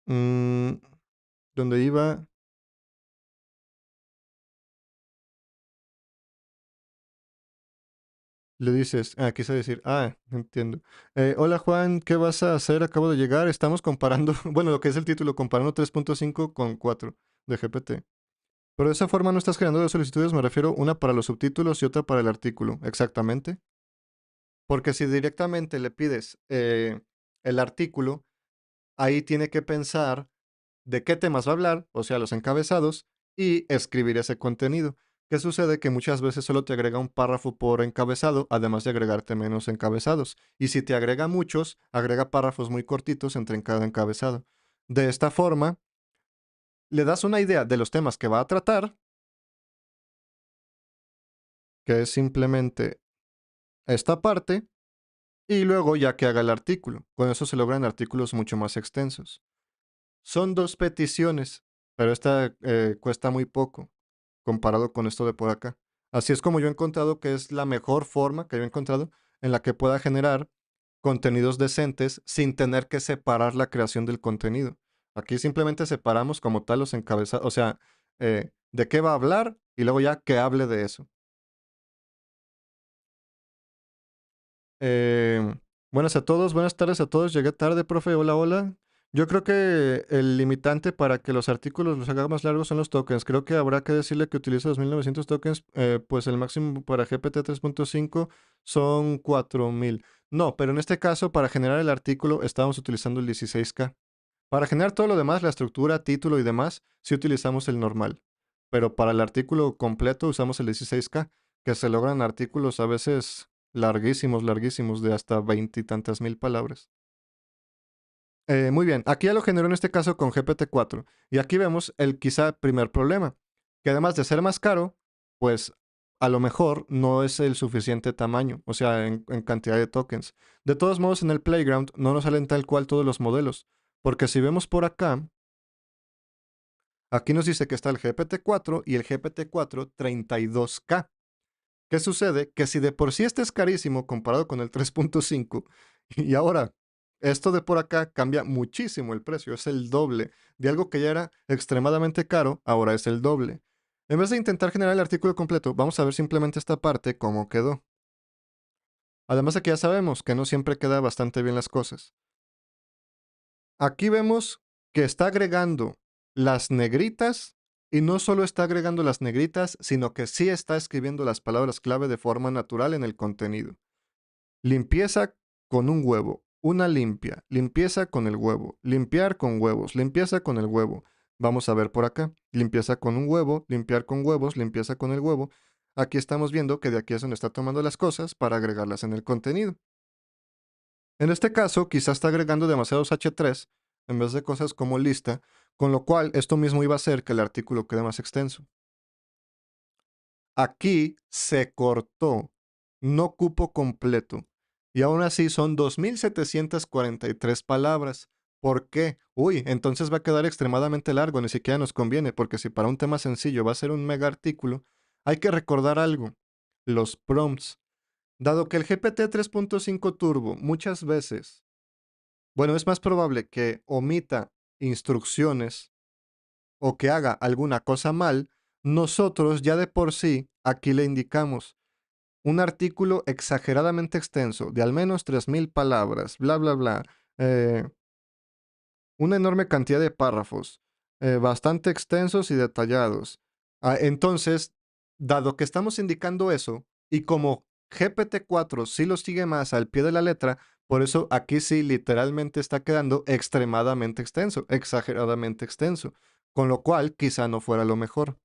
S1: Mm, donde iba, le dices, quise decir, entiendo. Hola Juan, ¿qué vas a hacer? Acabo de llegar. Estamos comparando, bueno, lo que es el título, comparando 3.5 con 4 de GPT. Pero de esa forma no estás generando dos solicitudes, me refiero una para los subtítulos y otra para el artículo. Exactamente. Porque si directamente le pides el artículo, ahí tiene que pensar de qué temas va a hablar, o sea, los encabezados, y escribir ese contenido. ¿Qué sucede? Que muchas veces solo te agrega un párrafo por encabezado, además de agregarte menos encabezados. Y si te agrega muchos, agrega párrafos muy cortitos entre cada encabezado. De esta forma, le das una idea de los temas que va a tratar, que es simplemente esta parte, y luego ya que haga el artículo. Con eso se logran artículos mucho más extensos. Son dos peticiones, pero esta cuesta muy poco comparado con esto de por acá. Así es como yo he encontrado que es la mejor forma que yo he encontrado en la que pueda generar contenidos decentes sin tener que separar la creación del contenido. Aquí simplemente separamos como tal los encabezados, o sea, de qué va a hablar y luego ya que hable de eso. Eh, buenas a todos, buenas tardes a todos. Llegué tarde, profe. Hola, hola. Yo creo que el limitante para que los artículos los haga más largos son los tokens. Creo que habrá que decirle que utilice 2900 tokens, pues el máximo para GPT 3.5 son 4000. No, pero en este caso, para generar el artículo, estábamos utilizando el 16K. Para generar todo lo demás, la estructura, título y demás, sí utilizamos el normal. Pero para el artículo completo usamos el 16K, que se logran artículos a veces larguísimos, larguísimos, de hasta veintitantas mil palabras. Muy bien, aquí ya lo generó en este caso con GPT-4. Y aquí vemos el quizá primer problema, que además de ser más caro, pues a lo mejor no es el suficiente tamaño, o sea, en cantidad de tokens. De todos modos, en el Playground no nos salen tal cual todos los modelos, porque si vemos por acá, aquí nos dice que está el GPT-4 y el GPT-4 32K. ¿Qué sucede? Que si de por sí este es carísimo comparado con el 3.5 y ahora esto de por acá cambia muchísimo el precio, es el doble de algo que ya era extremadamente caro, ahora es el doble. En vez de intentar generar el artículo completo, vamos a ver simplemente esta parte cómo quedó. Además de que ya sabemos que no siempre queda bastante bien las cosas. Aquí vemos que está agregando las negritas y no solo está agregando las negritas, sino que sí está escribiendo las palabras clave de forma natural en el contenido. Limpieza con un huevo, una limpia, limpieza con el huevo, limpiar con huevos, limpieza con el huevo. Vamos a ver por acá, limpieza con un huevo, limpiar con huevos, limpieza con el huevo. Aquí estamos viendo que de aquí es donde está tomando las cosas para agregarlas en el contenido. En este caso, quizás está agregando demasiados H3 en vez de cosas como lista, con lo cual esto mismo iba a hacer que el artículo quede más extenso. Aquí se cortó, no cupo completo, y aún así son 2743 palabras. ¿Por qué? Uy, entonces va a quedar extremadamente largo, ni siquiera nos conviene, porque si para un tema sencillo va a ser un mega artículo, hay que recordar algo, los prompts. Dado que el GPT 3.5 Turbo muchas veces, bueno, es más probable que omita instrucciones o que haga alguna cosa mal, nosotros ya de por sí aquí le indicamos un artículo exageradamente extenso, de al menos 3000 palabras, bla, bla, bla, eh, una enorme cantidad de párrafos, bastante extensos y detallados. Entonces, dado que estamos indicando eso, y como GPT-4 sí lo sigue más al pie de la letra, por eso aquí sí literalmente está quedando extremadamente extenso, exageradamente extenso, con lo cual quizá no fuera lo mejor.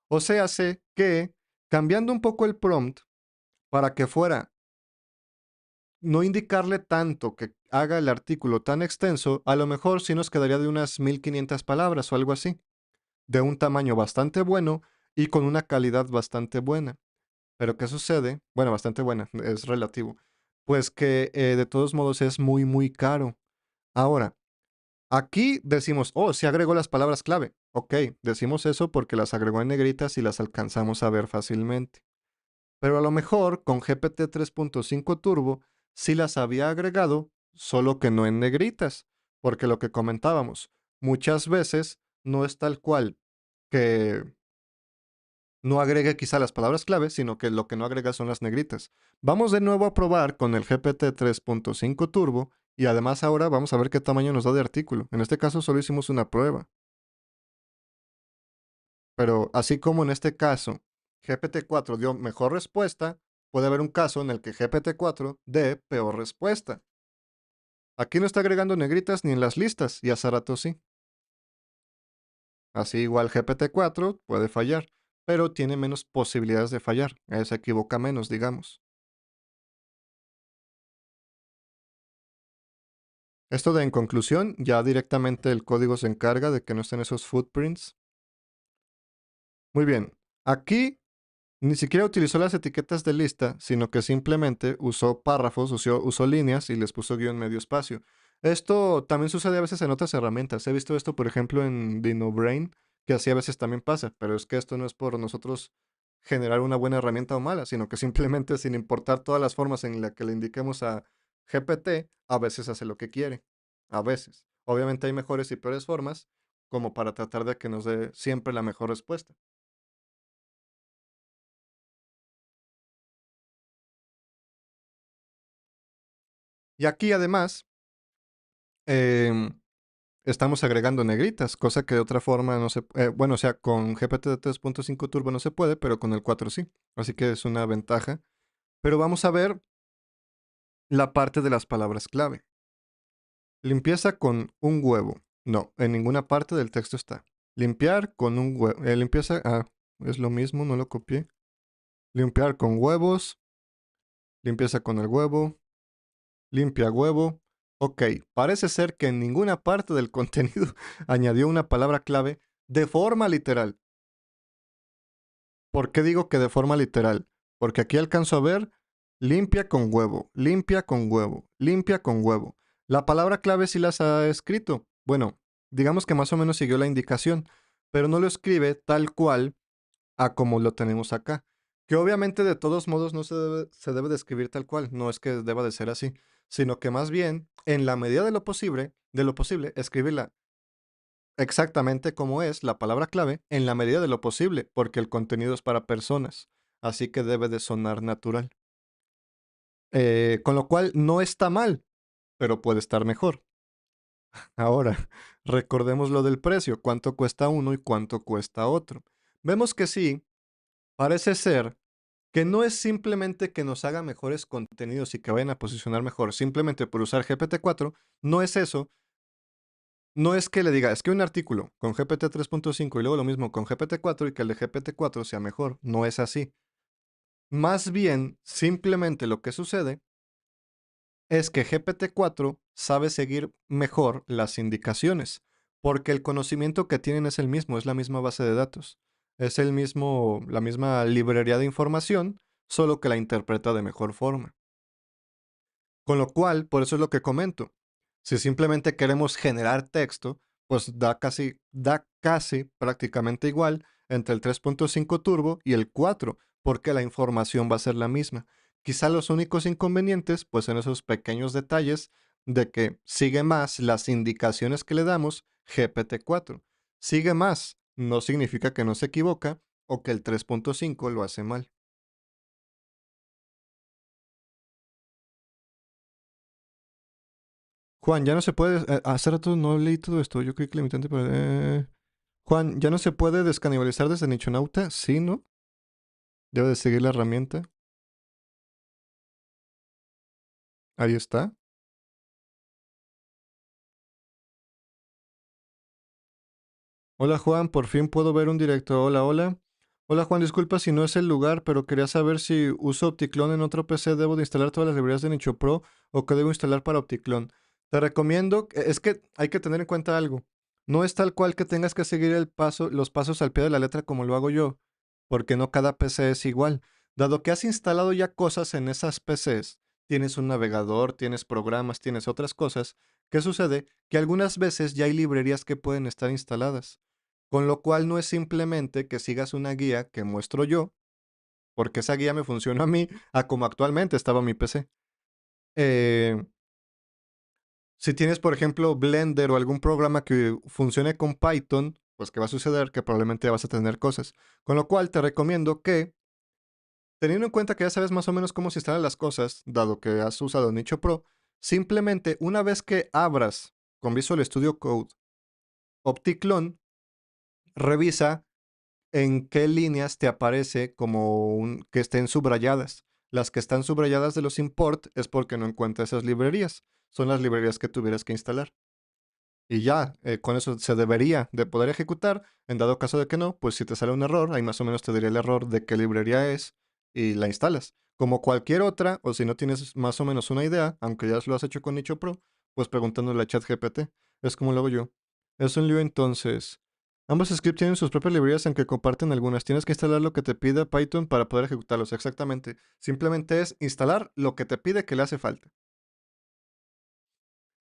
S1: O sea, sé que cambiando un poco el prompt para que fuera no indicarle tanto que haga el artículo tan extenso, a lo mejor sí nos quedaría de unas 1500 palabras o algo así, de un tamaño bastante bueno y con una calidad bastante buena. Pero ¿qué sucede? Bueno, bastante buena, es relativo. Pues que de todos modos es muy, muy caro. Ahora, aquí decimos, oh, sí agregó las palabras clave. Ok, decimos eso porque las agregó en negritas y las alcanzamos a ver fácilmente. Pero a lo mejor con GPT 3.5 Turbo sí las había agregado, solo que no en negritas, porque lo que comentábamos, muchas veces no es tal cual que no agregue quizá las palabras clave, sino que lo que no agrega son las negritas. Vamos de nuevo a probar con el GPT 3.5 Turbo y además ahora vamos a ver qué tamaño nos da de artículo. En este caso solo hicimos una prueba, pero así como en este caso GPT-4 dio mejor respuesta, puede haber un caso en el que GPT-4 dé peor respuesta. Aquí no está agregando negritas ni en las listas y hace rato sí. Así igual GPT-4 puede fallar, pero tiene menos posibilidades de fallar. Se equivoca menos, digamos. Esto de en conclusión, ya directamente el código se encarga de que no estén esos footprints. Muy bien. Aquí ni siquiera utilizó las etiquetas de lista, sino que simplemente usó párrafos, usó líneas y les puso guión medio espacio. Esto también sucede a veces en otras herramientas. He visto esto, por ejemplo, en DinoBrain, que así a veces también pasa, pero es que esto no es por nosotros generar una buena herramienta o mala, sino que simplemente sin importar todas las formas en las que le indiquemos a GPT, a veces hace lo que quiere. A veces. Obviamente hay mejores y peores formas, como para tratar de que nos dé siempre la mejor respuesta. Y aquí además, em, estamos agregando negritas, cosa que de otra forma no se... bueno, o sea, con GPT 3.5 Turbo no se puede, pero con el 4 sí. Así que es una ventaja. Pero vamos a ver la parte de las palabras clave. Limpieza con un huevo. No, en ninguna parte del texto está. Limpiar con un huevo. Limpieza... Ah, es lo mismo, no lo copié. Limpiar con huevos. Limpieza con el huevo. Limpia huevo. Ok, parece ser que en ninguna parte del contenido añadió una palabra clave de forma literal. ¿Por qué digo que de forma literal? Porque aquí alcanzo a ver limpia con huevo, limpia con huevo, limpia con huevo. La palabra clave sí las ha escrito. Bueno, digamos que más o menos siguió la indicación, pero no lo escribe tal cual a como lo tenemos acá. Que obviamente de todos modos no se debe de escribir tal cual, no es que deba de ser así, sino que más bien, en la medida de lo posible, escribirla exactamente como es la palabra clave en la medida de lo posible, porque el contenido es para personas, así que debe de sonar natural. Con lo cual no está mal, pero puede estar mejor. Ahora, recordemos lo del precio, cuánto cuesta uno y cuánto cuesta otro. Vemos que sí, parece ser que no es simplemente que nos haga mejores contenidos y que vayan a posicionar mejor, simplemente por usar GPT-4, no es eso. No es que le diga, es que un artículo con GPT 3.5 y luego lo mismo con GPT 4 y que el de GPT 4 sea mejor. No es así. Más bien, simplemente lo que sucede es que GPT 4 sabe seguir mejor las indicaciones, porque el conocimiento que tienen es el mismo, es la misma base de datos. Es el mismo, la misma librería de información, solo que la interpreta de mejor forma. Con lo cual, por eso es lo que comento. Si simplemente queremos generar texto, pues da casi prácticamente igual entre el 3.5 Turbo y el 4, porque la información va a ser la misma. Quizá los únicos inconvenientes, pues en esos pequeños detalles de que sigue más las indicaciones que le damos GPT-4. Sigue más, no significa que no se equivoca o que el 3.5 lo hace mal. Juan, ya no se puede. Hace rato no leí todo esto. Yo creí que limitante para. Juan, ¿ya no se puede descanibalizar desde Nichonauta? Sí, ¿no? Debe de seguir la herramienta. Ahí está. Hola Juan, por fin puedo ver un directo. Hola, hola. Hola Juan, disculpa si no es el lugar, pero quería saber si uso Opticlone en otro PC, ¿debo de instalar todas las librerías de Nicho Pro o qué debo instalar para Opticlone? Te recomiendo, es que hay que tener en cuenta algo. No es tal cual que tengas que seguir los pasos al pie de la letra como lo hago yo, porque no cada PC es igual. Dado que has instalado ya cosas en esas PCs, tienes un navegador, tienes programas, tienes otras cosas, ¿qué sucede? Que algunas veces ya hay librerías que pueden estar instaladas. Con lo cual no es simplemente que sigas una guía que muestro yo, porque esa guía me funcionó a mí, a como actualmente estaba mi PC. Eh, Si tienes, por ejemplo, Blender o algún programa que funcione con Python, pues ¿qué va a suceder? Que probablemente vas a tener cosas. Con lo cual te recomiendo que, teniendo en cuenta que ya sabes más o menos cómo se instalan las cosas, dado que has usado Nicho Pro, simplemente una vez que abras con Visual Studio Code OptiClone, revisa en qué líneas te aparece como que estén subrayadas. Las que están subrayadas de los import es porque no encuentras esas librerías. Son las librerías que tuvieras que instalar. Y ya, con eso se debería de poder ejecutar. En dado caso de que no, pues si te sale un error, ahí más o menos te diría el error de qué librería es y la instalas. Como cualquier otra, o si no tienes más o menos una idea, aunque ya lo has hecho con Nicho Pro, pues preguntándole a ChatGPT. Es como lo hago yo. Es un lío entonces. Ambos scripts tienen sus propias librerías aunque comparten algunas. Tienes que instalar lo que te pida Python para poder ejecutarlos. Exactamente. Simplemente es instalar lo que te pide que le hace falta.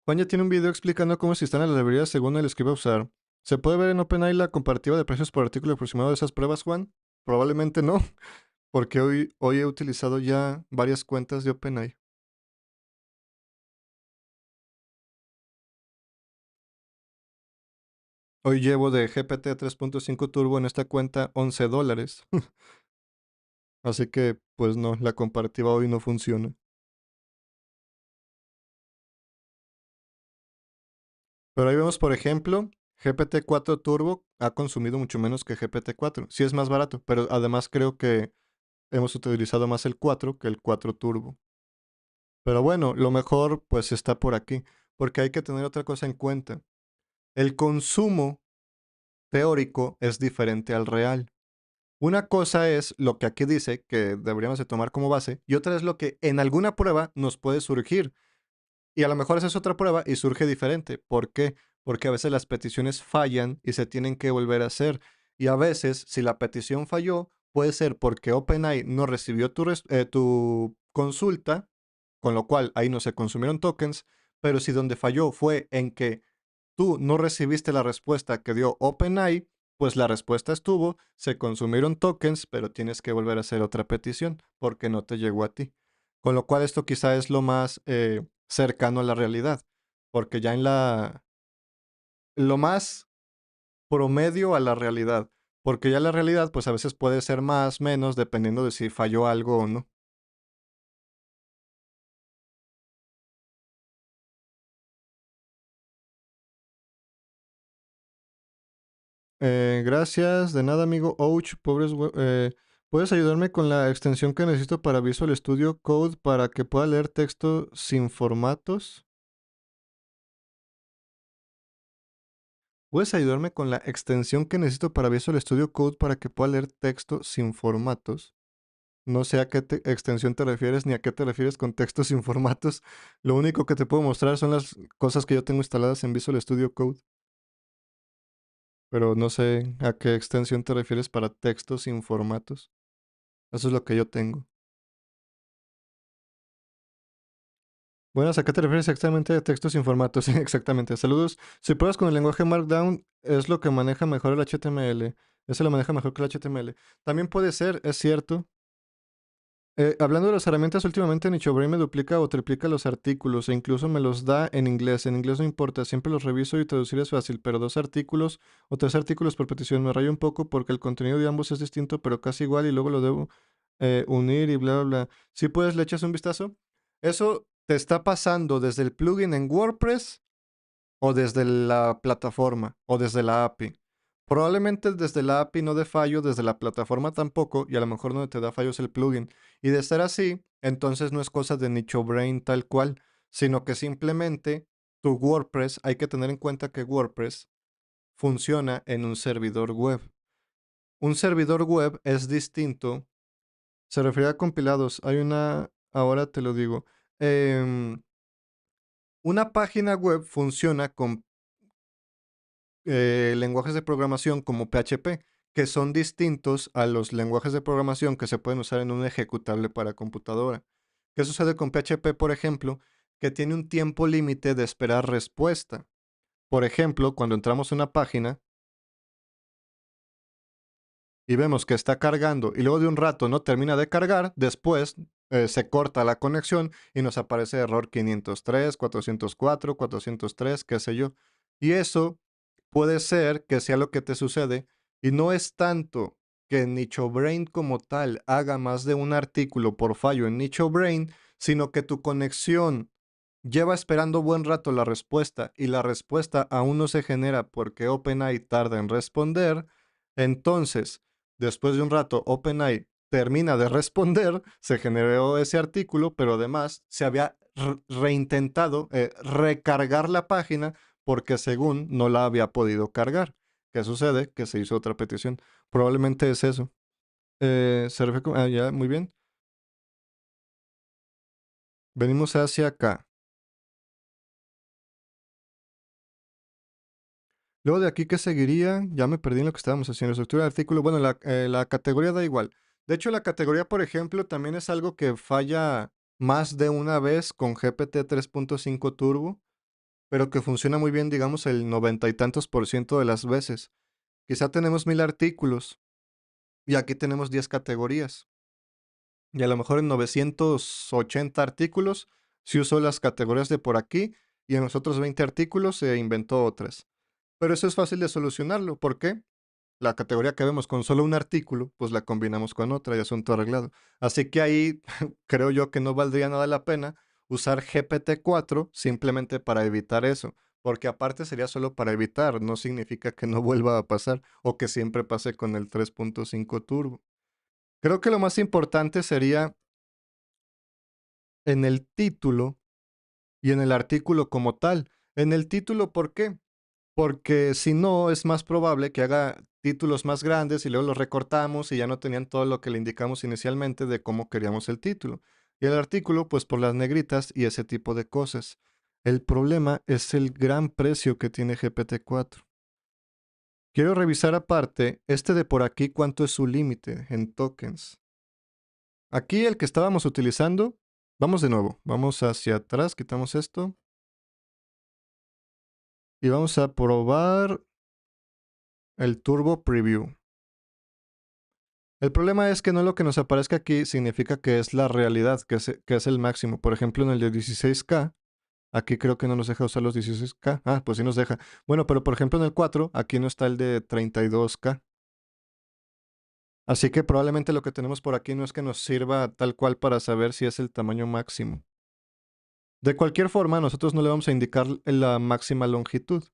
S1: Juan ya tiene un video explicando cómo se instalan las librerías según el que iba a usar. ¿Se puede ver en OpenAI la comparativa de precios por artículo aproximado de esas pruebas, Juan? Probablemente no, porque hoy he utilizado ya varias cuentas de OpenAI. Hoy llevo de GPT 3.5 Turbo en esta cuenta $11. Así que, pues no, la comparativa hoy no funciona. Pero ahí vemos, por ejemplo, GPT-4 Turbo ha consumido mucho menos que GPT-4. Sí es más barato, pero además creo que hemos utilizado más el 4 que el 4 Turbo. Pero bueno, lo mejor pues está por aquí, porque hay que tener otra cosa en cuenta. El consumo teórico es diferente al real. Una cosa es lo que aquí dice que deberíamos de tomar como base y otra es lo que en alguna prueba nos puede surgir. Y a lo mejor esa es otra prueba y surge diferente. ¿Por qué? Porque a veces las peticiones fallan y se tienen que volver a hacer. Y a veces, si la petición falló, puede ser porque OpenAI no recibió tu consulta, con lo cual ahí no se consumieron tokens, pero si donde falló fue en que tú no recibiste la respuesta que dio OpenAI, pues la respuesta estuvo, se consumieron tokens, pero tienes que volver a hacer otra petición porque no te llegó a ti. Con lo cual esto quizá es lo más cercano a la realidad, porque ya en lo más promedio a la realidad, porque ya la realidad pues a veces puede ser más, menos, dependiendo de si falló algo o no. Gracias, de nada amigo Ouch, ¿puedes ayudarme con la extensión que necesito para Visual Studio Code para que pueda leer texto sin formatos? ¿Puedes ayudarme con la extensión que necesito para Visual Studio Code para que pueda leer texto sin formatos? No sé a qué extensión te refieres ni a qué te refieres con textos sin formatos. Lo único que te puedo mostrar son las cosas que yo tengo instaladas en Visual Studio Code, pero no sé a qué extensión te refieres para textos sin formatos. Eso es lo que yo tengo. Buenas, ¿a qué te refieres exactamente de textos sin formatos? Sí, exactamente. Saludos. Si pruebas con el lenguaje Markdown, es lo que maneja mejor el HTML. Eso lo maneja mejor que el HTML. También puede ser, es cierto. Hablando de las herramientas, últimamente NichoBrain me duplica o triplica los artículos e incluso me los da en inglés. En inglés no importa, siempre los reviso y traducir es fácil, pero dos artículos o tres artículos por petición me rayo un poco porque el contenido de ambos es distinto, pero casi igual y luego lo debo unir y bla, bla, bla. Si puedes, le echas un vistazo. Eso te está pasando desde el plugin en WordPress o desde la plataforma o desde la API. Probablemente desde la API no dé fallo, desde la plataforma tampoco, y a lo mejor no te da fallos el plugin. Y de ser así, entonces no es cosa de NichoBrain tal cual, sino que simplemente tu WordPress, hay que tener en cuenta que WordPress funciona en un servidor web. Un servidor web es distinto, se refiere a compilados. Hay ahora te lo digo. Una página web funciona con lenguajes de programación como PHP, que son distintos a los lenguajes de programación que se pueden usar en un ejecutable para computadora. ¿Qué sucede con PHP, por ejemplo? Que tiene un tiempo límite de esperar respuesta. Por ejemplo, cuando entramos a una página y vemos que está cargando y luego de un rato no termina de cargar, después se corta la conexión y nos aparece error 503, 404, 403, qué sé yo. Y eso puede ser que sea lo que te sucede y no es tanto que NichoBrain como tal haga más de un artículo por fallo en NichoBrain, sino que tu conexión lleva esperando buen rato la respuesta y la respuesta aún no se genera porque OpenAI tarda en responder. Entonces, después de un rato, OpenAI termina de responder, se generó ese artículo, pero además se había reintentado recargar la página porque según no la había podido cargar. ¿Qué sucede? Que se hizo otra petición. Probablemente es eso. Se refiere ya, muy bien. Venimos hacia acá. Luego de aquí, ¿qué seguiría? Ya me perdí en lo que estábamos haciendo. Estructura del artículo. Bueno, la categoría da igual. De hecho, la categoría, por ejemplo, también es algo que falla más de una vez con GPT 3.5 Turbo, pero que funciona muy bien, digamos, el 90 y tantos por ciento de las veces. Quizá tenemos 1000 artículos y aquí tenemos 10 categorías. Y a lo mejor en 980 artículos se usó las categorías de por aquí y en los otros 20 artículos se inventó otras. Pero eso es fácil de solucionarlo. ¿Por qué? La categoría que vemos con solo un artículo, pues la combinamos con otra y asunto arreglado. Así que ahí creo yo que no valdría nada la pena usar GPT-4 simplemente para evitar eso. Porque aparte sería solo para evitar, no significa que no vuelva a pasar o que siempre pase con el 3.5 Turbo. Creo que lo más importante sería en el título y en el artículo como tal. En el título, ¿por qué? Porque si no, es más probable que haga títulos más grandes y luego los recortamos y ya no tenían todo lo que le indicamos inicialmente de cómo queríamos el título. Y el artículo, pues por las negritas y ese tipo de cosas. El problema es el gran precio que tiene GPT-4. Quiero revisar aparte este de por aquí cuánto es su límite en tokens. Aquí el que estábamos utilizando, vamos de nuevo, vamos hacia atrás, quitamos esto y vamos a probar el Turbo Preview. El problema es que no lo que nos aparezca aquí significa que es la realidad, que es el máximo. Por ejemplo, en el de 16K, aquí creo que no nos deja usar los 16K. Ah, pues sí nos deja. Bueno, pero por ejemplo en el 4, aquí no está el de 32K. Así que probablemente lo que tenemos por aquí no es que nos sirva tal cual para saber si es el tamaño máximo. De cualquier forma, nosotros no le vamos a indicar la máxima longitud.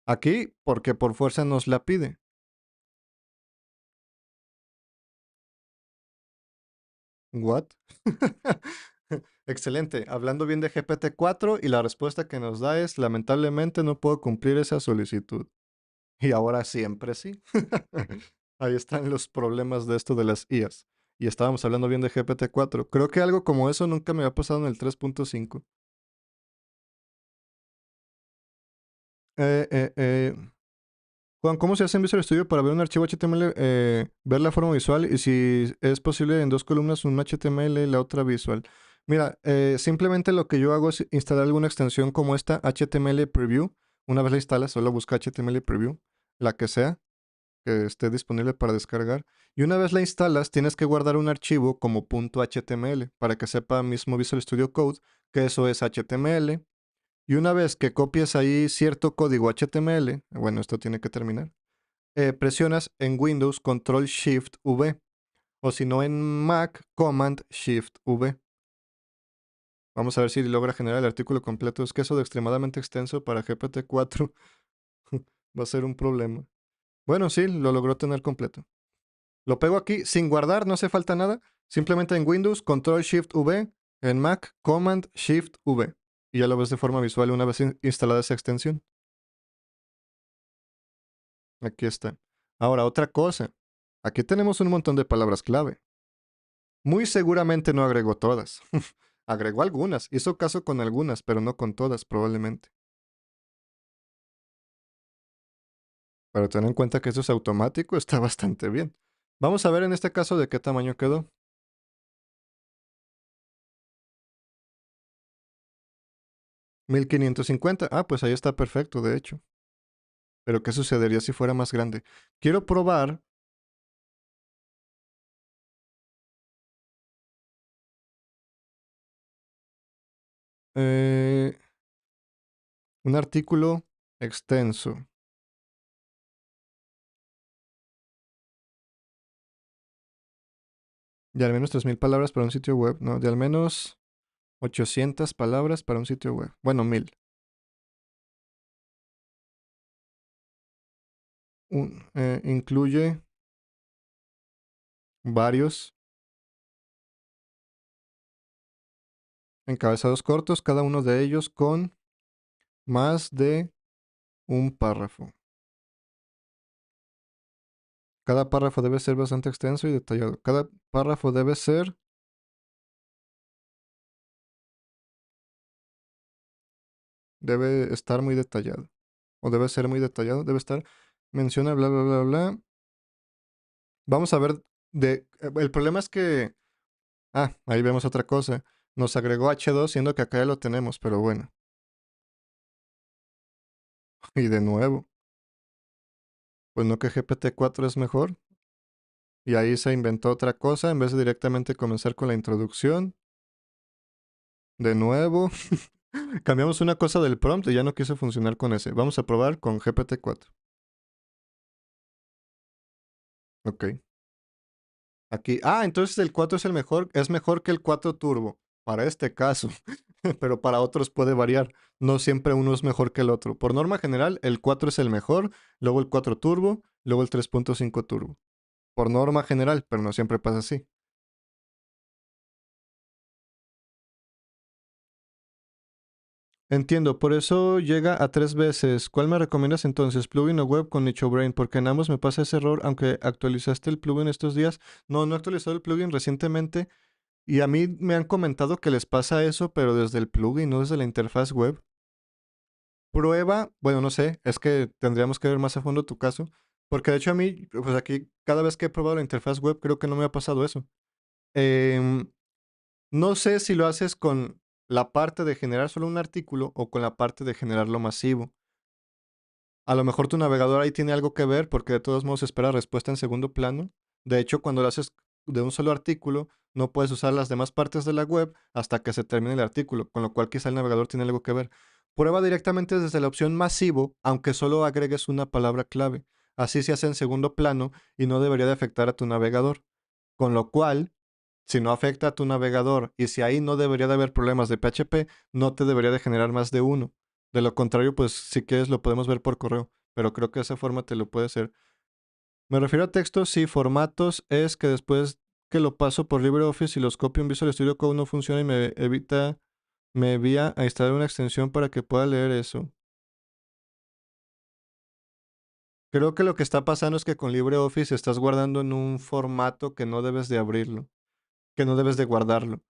S1: Aquí, porque por fuerza nos la pide. ¿What? Excelente. Hablando bien de GPT-4 y la respuesta que nos da es, lamentablemente no puedo cumplir esa solicitud. Y ahora siempre sí. Ahí están los problemas de esto de las IAs. Y estábamos hablando bien de GPT-4. Creo que algo como eso nunca me había pasado en el 3.5. Eh, eh, eh, Juan, ¿cómo se hace en Visual Studio para ver un archivo HTML, ver la forma visual y si es posible en dos columnas, una HTML y la otra visual? Mira, simplemente lo que yo hago es instalar alguna extensión como esta, HTML Preview. Una vez la instalas, solo busca HTML Preview, la que sea, que esté disponible para descargar. Y una vez la instalas, tienes que guardar un archivo como .html para que sepa mismo Visual Studio Code que eso es HTML. Y una vez que copies ahí cierto código HTML, bueno, esto tiene que terminar, presionas en Windows Control Shift V o si no en Mac Command Shift V. Vamos a ver si logra generar el artículo completo. Es que eso de extremadamente extenso para GPT-4 va a ser un problema. Bueno, sí, lo logró tener completo. Lo pego aquí sin guardar, no hace falta nada. Simplemente en Windows Control Shift V, en Mac Command Shift V. Y ya lo ves de forma visual una vez instalada esa extensión. Aquí está. Ahora, otra cosa. Aquí tenemos un montón de palabras clave. Muy seguramente no agregó todas. Agregó algunas, hizo caso con algunas, pero no con todas probablemente. Pero ten en cuenta que eso es automático, está bastante bien. Vamos a ver en este caso de qué tamaño quedó. 1550. Ah, pues ahí está perfecto, de hecho. Pero ¿qué sucedería si fuera más grande? Quiero probar. Eh, un artículo extenso. De al menos 3000 palabras para un sitio web. No, de al menos 800 palabras para un sitio web. Bueno, 1000. Incluye varios encabezados cortos, cada uno de ellos con más de un párrafo. Cada párrafo debe ser bastante extenso y detallado. Cada párrafo debe estar muy detallado. O debe ser muy detallado, debe estar, menciona bla, bla, bla, bla. Vamos a ver, el problema es que, ahí vemos otra cosa. Nos agregó H2 siendo que acá ya lo tenemos, pero bueno. Y de nuevo, pues no que GPT-4 es mejor. Y ahí se inventó otra cosa en vez de directamente comenzar con la introducción. De nuevo, cambiamos una cosa del prompt y ya no quiso funcionar con ese. Vamos a probar con GPT-4. Ok. Aquí. Entonces el 4 es el mejor. Es mejor que el 4 Turbo. Para este caso. Pero para otros puede variar. No siempre uno es mejor que el otro. Por norma general, el 4 es el mejor. Luego el 4 Turbo. Luego el 3.5 Turbo. Por norma general, pero no siempre pasa así. Entiendo, por eso llega a 3 veces. ¿Cuál me recomiendas entonces? ¿Plugin o web con NichoBrain? Porque en ambos me pasa ese error, aunque actualizaste el plugin estos días. No, no he actualizado el plugin recientemente. Y a mí me han comentado que les pasa eso, pero desde el plugin, no desde la interfaz web. Prueba, bueno, no sé, es que tendríamos que ver más a fondo tu caso. Porque de hecho a mí, pues aquí, cada vez que he probado la interfaz web, creo que no me ha pasado eso. Em, no sé si lo haces con la parte de generar solo un artículo o con la parte de generarlo masivo. A lo mejor tu navegador ahí tiene algo que ver porque de todos modos espera respuesta en segundo plano. De hecho, cuando lo haces de un solo artículo, no puedes usar las demás partes de la web hasta que se termine el artículo, con lo cual quizá el navegador tiene algo que ver. Prueba directamente desde la opción masivo, aunque solo agregues una palabra clave. Así se hace en segundo plano y no debería de afectar a tu navegador. Con lo cual, si no afecta a tu navegador y si ahí no debería de haber problemas de PHP, no te debería de generar más de uno. De lo contrario, pues si quieres lo podemos ver por correo, pero creo que de esa forma te lo puede hacer. Me refiero a textos, sí, formatos, es que después que lo paso por LibreOffice y los copio en Visual Studio Code no funciona y me envía a instalar una extensión para que pueda leer eso. Creo que lo que está pasando es que con LibreOffice estás guardando en un formato que no debes de abrirlo, que no debes de guardarlo.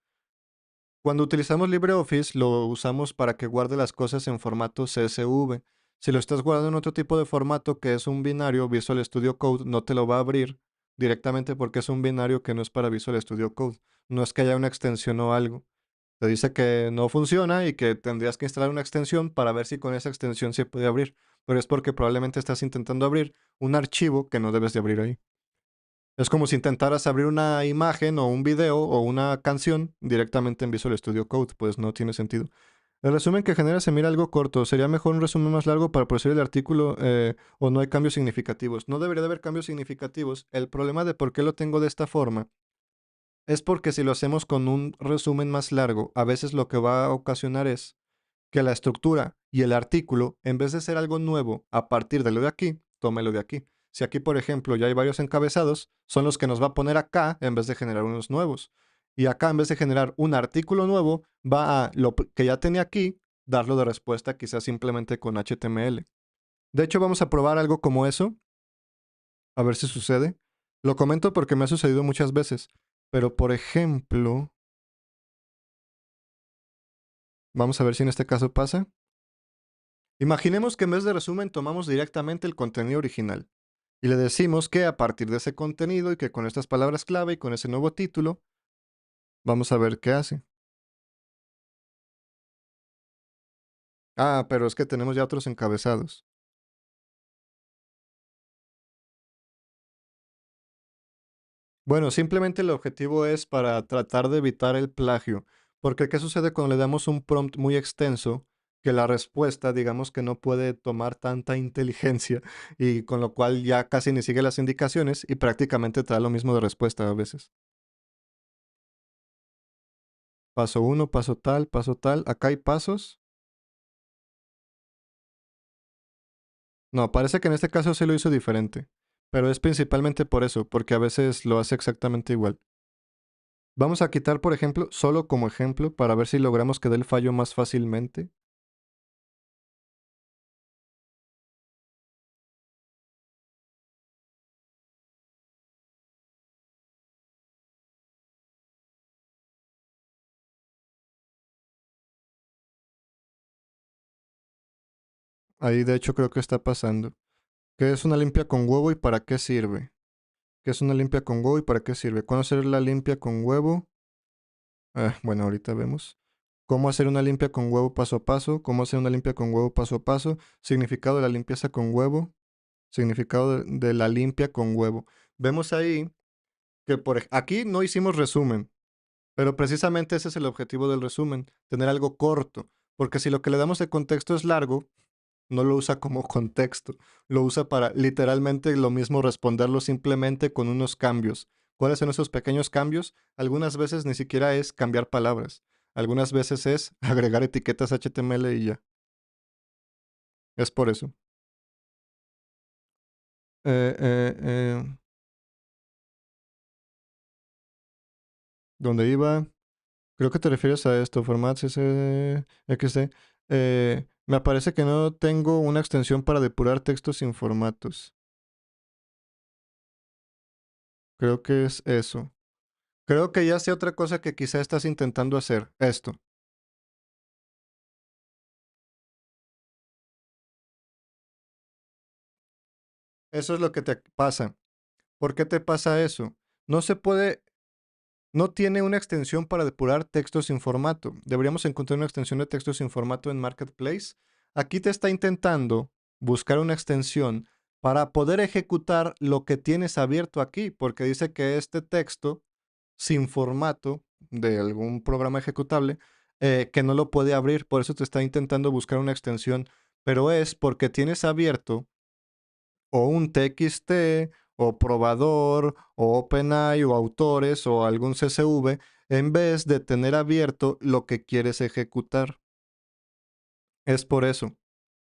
S1: Cuando utilizamos LibreOffice, lo usamos para que guarde las cosas en formato CSV. Si lo estás guardando en otro tipo de formato que es un binario, Visual Studio Code no te lo va a abrir directamente porque es un binario que no es para Visual Studio Code. No es que haya una extensión o algo. Te dice que no funciona y que tendrías que instalar una extensión para ver si con esa extensión se puede abrir. Pero es porque probablemente estás intentando abrir un archivo que no debes de abrir ahí. Es como si intentaras abrir una imagen o un video o una canción directamente en Visual Studio Code, pues no tiene sentido. El resumen que genera se mira algo corto. ¿Sería mejor un resumen más largo para producir el artículo o no hay cambios significativos? No debería de haber cambios significativos. El problema de por qué lo tengo de esta forma es porque si lo hacemos con un resumen más largo, a veces lo que va a ocasionar es que la estructura y el artículo, en vez de ser algo nuevo a partir de lo de aquí, tómelo de aquí. Si aquí, por ejemplo, ya hay varios encabezados, son los que nos va a poner acá en vez de generar unos nuevos. Y acá, en vez de generar un artículo nuevo, va a lo que ya tenía aquí, darlo de respuesta quizás simplemente con HTML. De hecho, vamos a probar algo como eso, a ver si sucede. Lo comento porque me ha sucedido muchas veces. Pero, por ejemplo, vamos a ver si en este caso pasa. Imaginemos que en vez de resumen tomamos directamente el contenido original y le decimos que a partir de ese contenido y que con estas palabras clave y con ese nuevo título, vamos a ver qué hace. Pero es que tenemos ya otros encabezados. Bueno, simplemente el objetivo es para tratar de evitar el plagio, Porque ¿qué sucede cuando le damos un prompt muy extenso? Que la respuesta, digamos que no puede tomar tanta inteligencia y con lo cual ya casi ni sigue las indicaciones y prácticamente te da lo mismo de respuesta a veces. Paso uno, paso tal, paso tal. Acá hay pasos. No, parece que en este caso sí lo hizo diferente. Pero es principalmente por eso, porque a veces lo hace exactamente igual. Vamos a quitar, por ejemplo, solo como ejemplo, para ver si logramos que dé el fallo más fácilmente. Ahí de hecho creo que está pasando. ¿Qué es una limpia con huevo y para qué sirve? ¿Qué es una limpia con huevo y para qué sirve? ¿Cuándo hacer la limpia con huevo? Bueno, ahorita vemos. ¿Cómo hacer una limpia con huevo paso a paso? ¿Cómo hacer una limpia con huevo paso a paso? Significado de la limpieza con huevo. Significado de la limpia con huevo. Vemos ahí que aquí no hicimos resumen, pero precisamente ese es el objetivo del resumen, tener algo corto, porque si lo que le damos de contexto es largo, no lo usa como contexto, lo usa para literalmente lo mismo responderlo simplemente con unos cambios. ¿Cuáles son esos pequeños cambios? Algunas veces ni siquiera es cambiar palabras, algunas veces es agregar etiquetas HTML y ya. Es por eso. Eh, eh, eh, ¿Dónde iba? Creo que te refieres a esto, format XD. Me parece que no tengo una extensión para depurar textos sin formatos. Creo que es eso. Creo que ya sé otra cosa que quizá estás intentando hacer. Esto. Eso es lo que te pasa. ¿Por qué te pasa eso? No se puede, no tiene una extensión para depurar textos sin formato. Deberíamos encontrar una extensión de texto sin formato en Marketplace. Aquí te está intentando buscar una extensión para poder ejecutar lo que tienes abierto aquí, porque dice que este texto sin formato de algún programa ejecutable, que no lo puede abrir, por eso te está intentando buscar una extensión, pero es porque tienes abierto o un TXT, o probador, o OpenAI, o autores, o algún CSV, en vez de tener abierto lo que quieres ejecutar. Es por eso.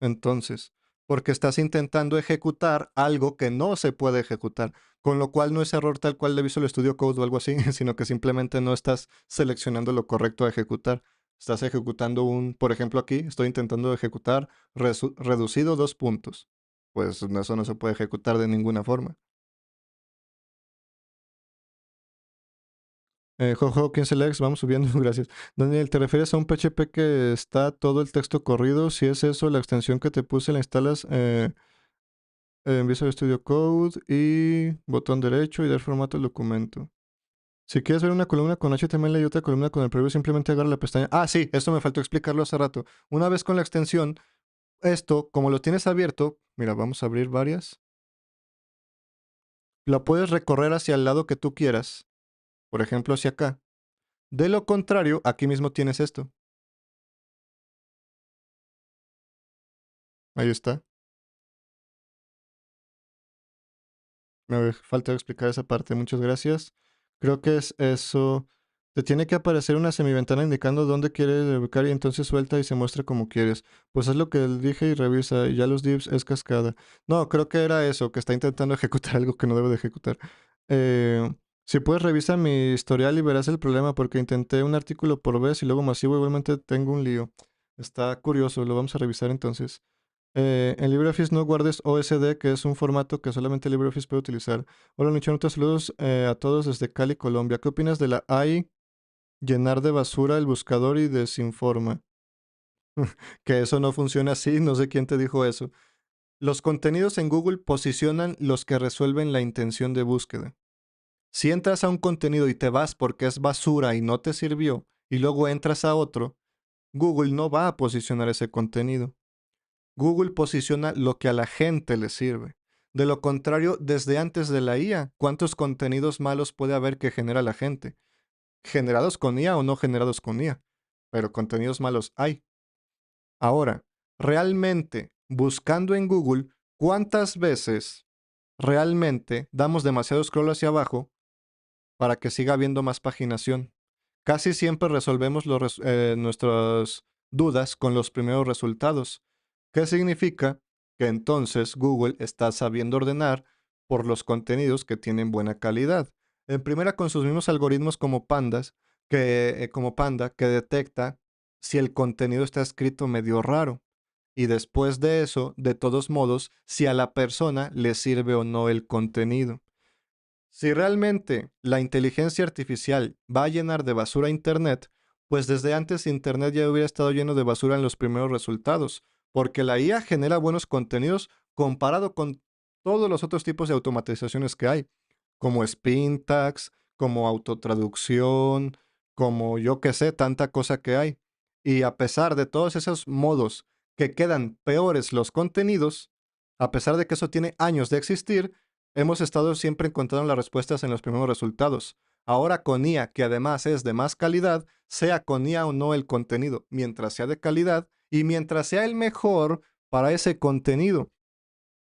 S1: Entonces, porque estás intentando ejecutar algo que no se puede ejecutar, con lo cual no es error tal cual de Visual Studio Code o algo así, sino que simplemente no estás seleccionando lo correcto a ejecutar. Estás ejecutando por ejemplo aquí, estoy intentando ejecutar reducido dos puntos. Pues eso no se puede ejecutar de ninguna forma. Jojo, ¿quién selects? Vamos subiendo, gracias. Daniel, ¿te refieres a un PHP que está todo el texto corrido? Si es eso, la extensión que te puse la instalas en Visual Studio Code y botón derecho y dar formato al documento. Si quieres ver una columna con HTML y otra columna con el preview, simplemente agarra la pestaña. Ah, sí, esto me faltó explicarlo hace rato. Una vez con la extensión, esto, como lo tienes abierto, mira, vamos a abrir varias. Lo puedes recorrer hacia el lado que tú quieras, por ejemplo, hacia acá. De lo contrario, aquí mismo tienes esto. Ahí está. Me falta explicar esa parte, muchas gracias. Creo que es eso. Te tiene que aparecer una semiventana indicando dónde quieres ubicar y entonces suelta y se muestra como quieres. Pues es lo que dije y revisa. Y ya los divs es cascada. No, creo que era eso, que está intentando ejecutar algo que no debe de ejecutar. Eh, si puedes revisar mi historial y verás el problema porque intenté un artículo por vez y luego masivo igualmente tengo un lío. Está curioso, lo vamos a revisar entonces. En LibreOffice no guardes OSD, que es un formato que solamente LibreOffice puede utilizar. Hola, Luchano, saludos a todos desde Cali, Colombia. ¿Qué opinas de la AI llenar de basura el buscador y desinforma? Que eso no funciona así, no sé quién te dijo eso. Los contenidos en Google posicionan los que resuelven la intención de búsqueda. Si entras a un contenido y te vas porque es basura y no te sirvió, y luego entras a otro, Google no va a posicionar ese contenido. Google posiciona lo que a la gente le sirve. De lo contrario, desde antes de la IA, ¿cuántos contenidos malos puede haber que genera la gente? generados con IA o no generados con IA, pero contenidos malos hay. Ahora, realmente, buscando en Google, ¿cuántas veces realmente damos demasiado scroll hacia abajo para que siga habiendo más paginación? Casi siempre resolvemos nuestras dudas con los primeros resultados. ¿Qué significa? Que entonces Google está sabiendo ordenar por los contenidos que tienen buena calidad. En primera, con sus mismos algoritmos como Panda, que detecta si el contenido está escrito medio raro. Y después de eso, de todos modos, si a la persona le sirve o no el contenido. Si realmente la inteligencia artificial va a llenar de basura Internet, pues desde antes Internet ya hubiera estado lleno de basura en los primeros resultados, porque la IA genera buenos contenidos comparado con todos los otros tipos de automatizaciones que hay, como spin tags, como autotraducción, como yo que sé, tanta cosa que hay. Y a pesar de todos esos modos que quedan peores los contenidos, a pesar de que eso tiene años de existir, hemos estado siempre encontrando las respuestas en los primeros resultados. Ahora con IA, que además es de más calidad, sea con IA o no el contenido, mientras sea de calidad y mientras sea el mejor para ese contenido.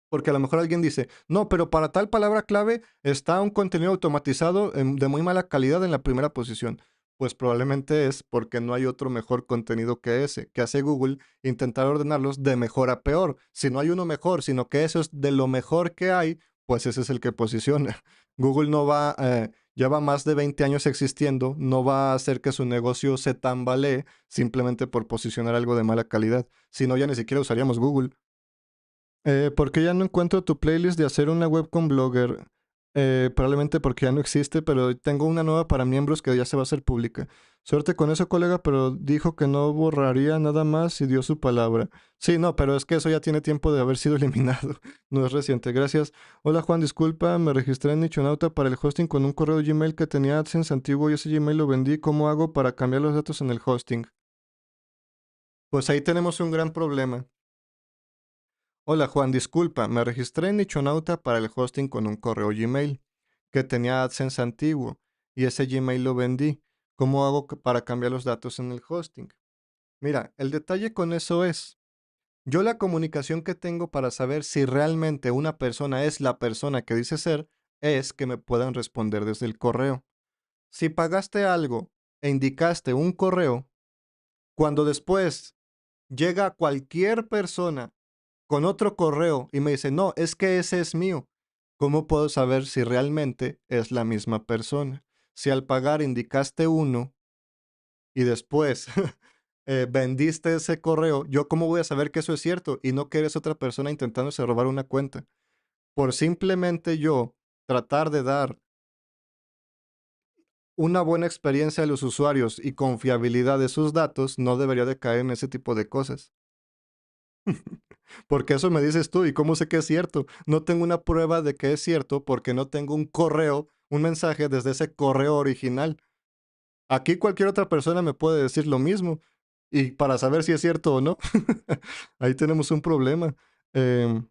S1: Porque a lo mejor alguien dice, no, pero para tal palabra clave está un contenido automatizado de muy mala calidad en la primera posición. Pues probablemente es porque no hay otro mejor contenido que ese, que hace Google intentar ordenarlos de mejor a peor. Si no hay uno mejor, sino que eso es de lo mejor que hay, pues ese es el que posiciona. Google no va, lleva más de 20 años existiendo, no va a hacer que su negocio se tambalee simplemente por posicionar algo de mala calidad. Si no, ya ni siquiera usaríamos Google. ¿Por qué ya no encuentro tu playlist de hacer una web con Blogger? Probablemente porque ya no existe, pero tengo una nueva para miembros que ya se va a hacer pública. Suerte con eso, colega, pero dijo que no borraría nada más y dio su palabra. Sí, no, pero es que eso ya tiene tiempo de haber sido eliminado. No es reciente. Gracias. Hola, Juan, disculpa, me registré en Nichonauta para el hosting con un correo Gmail que tenía AdSense antiguo y ese Gmail lo vendí. ¿Cómo hago para cambiar los datos en el hosting? Pues ahí tenemos un gran problema. Hola Juan, disculpa, me registré en Nichonauta para el hosting con un correo Gmail que tenía AdSense antiguo y ese Gmail lo vendí. ¿Cómo hago para cambiar los datos en el hosting? Mira, el detalle con eso es, yo la comunicación que tengo para saber si realmente una persona es la persona que dice ser, es que me puedan responder desde el correo. Si pagaste algo e indicaste un correo, cuando después llega cualquier persona con otro correo y me dice, no, es que ese es mío. ¿Cómo puedo saber si realmente es la misma persona? Si al pagar indicaste uno y después vendiste ese correo, ¿yo cómo voy a saber que eso es cierto y no que eres otra persona intentándose robar una cuenta? Por simplemente yo tratar de dar una buena experiencia a los usuarios y confiabilidad de sus datos, no debería de caer en ese tipo de cosas. Porque eso me dices tú, ¿y cómo sé que es cierto? No tengo una prueba de que es cierto porque no tengo un correo, un mensaje desde ese correo original. Aquí cualquier otra persona me puede decir lo mismo y para saber si es cierto o no, ahí tenemos un problema. Em,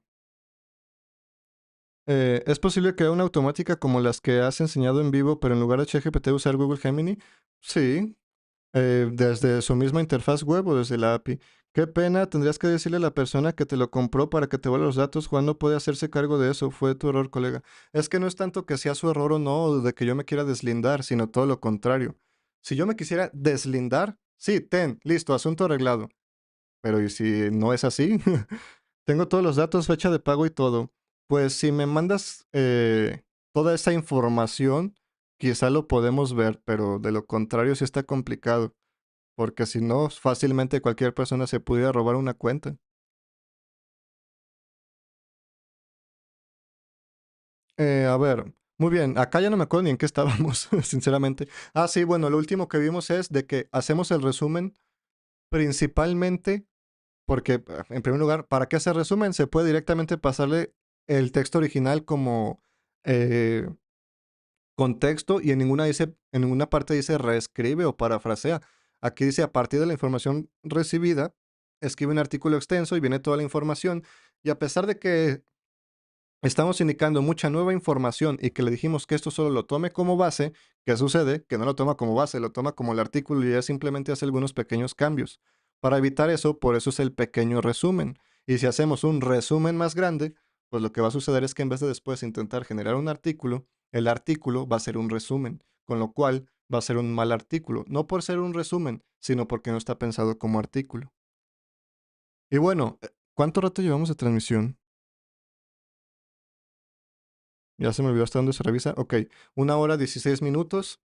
S1: ¿Es posible crear una automática como las que has enseñado en vivo, pero en lugar de ChatGPT usar Google Gemini? Sí, desde su misma interfaz web o desde la API. Qué pena, tendrías que decirle a la persona que te lo compró para que te vuelva los datos. Juan no puede hacerse cargo de eso, fue tu error, colega. Es que no es tanto que sea su error o no, o de que yo me quiera deslindar, sino todo lo contrario. Si yo me quisiera deslindar, sí, listo, asunto arreglado. Pero ¿y si no es así? Tengo todos los datos, fecha de pago y todo. Pues si me mandas toda esa información, quizá lo podemos ver, pero de lo contrario sí está complicado. Porque si no, fácilmente cualquier persona se pudiera robar una cuenta. A ver, muy bien, acá ya no me acuerdo ni en qué estábamos, sinceramente. Ah, sí, bueno, lo último que vimos es de que hacemos el resumen principalmente porque, en primer lugar, ¿para qué hacer resumen? Se puede directamente pasarle el texto original como eh, contexto y en ninguna parte dice reescribe o parafrasea. Aquí dice a partir de la información recibida, escribe un artículo extenso y viene toda la información. Y a pesar de que estamos indicando mucha nueva información y que le dijimos que esto solo lo tome como base, ¿qué sucede? Que no lo toma como base, lo toma como el artículo y ya simplemente hace algunos pequeños cambios. Para evitar eso, por eso es el pequeño resumen. Y si hacemos un resumen más grande, pues lo que va a suceder es que en vez de después intentar generar un artículo, el artículo va a ser un resumen, con lo cual va a ser un mal artículo, no por ser un resumen, sino porque no está pensado como artículo. Y bueno, ¿cuánto rato llevamos de transmisión? Ya se me olvidó hasta dónde se revisa. Ok, 1 hora 16 minutos.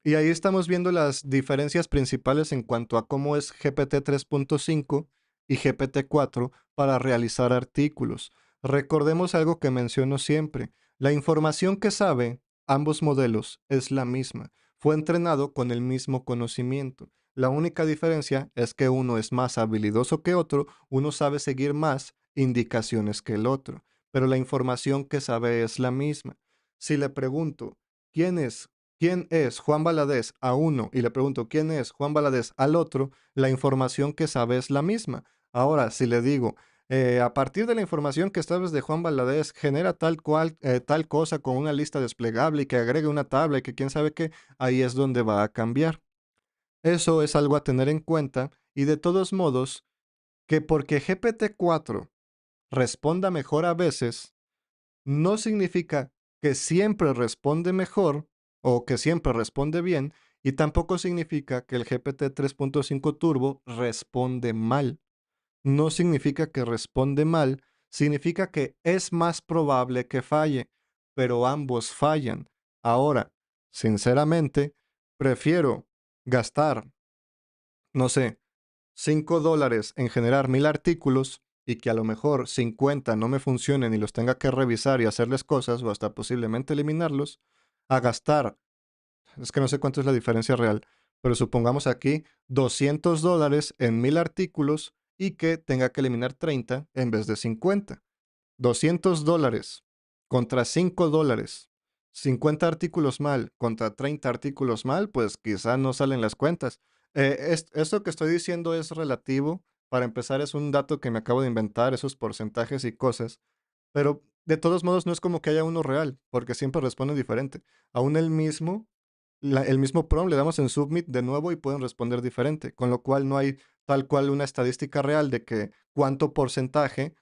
S1: Y ahí estamos viendo las diferencias principales en cuanto a cómo es GPT 3.5 y GPT 4 para realizar artículos. Recordemos algo que menciono siempre. La información que sabe ambos modelos es la misma. Fue entrenado con el mismo conocimiento. La única diferencia es que uno es más habilidoso que otro, uno sabe seguir más indicaciones que el otro, pero la información que sabe es la misma. Si le pregunto, ¿quién es quién es Juan Valadez a uno y le pregunto quién es Juan Valadez al otro, la información que sabe es la misma. Ahora, si le digo, a partir de la información que sabes de Juan Valadez, genera tal cual, tal cosa con una lista desplegable y que agregue una tabla y que quién sabe qué, ahí es donde va a cambiar. Eso es algo a tener en cuenta y de todos modos, que porque GPT-4 responda mejor a veces, no significa que siempre responde mejor o que siempre responde bien, y tampoco significa que el GPT 3.5 Turbo responde mal. No significa que responde mal, significa que es más probable que falle, pero ambos fallan. Ahora, sinceramente, prefiero gastar, no sé, $5 en generar 1000 artículos y que a lo mejor 50 no me funcionen y los tenga que revisar y hacerles cosas o hasta posiblemente eliminarlos, a gastar, es que no sé cuánto es la diferencia real, pero supongamos aquí $200 en 1000 artículos y que tenga que eliminar 30 en vez de 50. $200 contra $5. 50 artículos mal contra 30 artículos mal, pues quizá no salen las cuentas. Esto que estoy diciendo es relativo. Para empezar, es un dato que me acabo de inventar, esos porcentajes y cosas. Pero de todos modos no es como que haya uno real, porque siempre responde diferente. Aún el mismo prompt le damos en submit de nuevo y pueden responder diferente, con lo cual no hay tal cual una estadística real de que cuánto porcentaje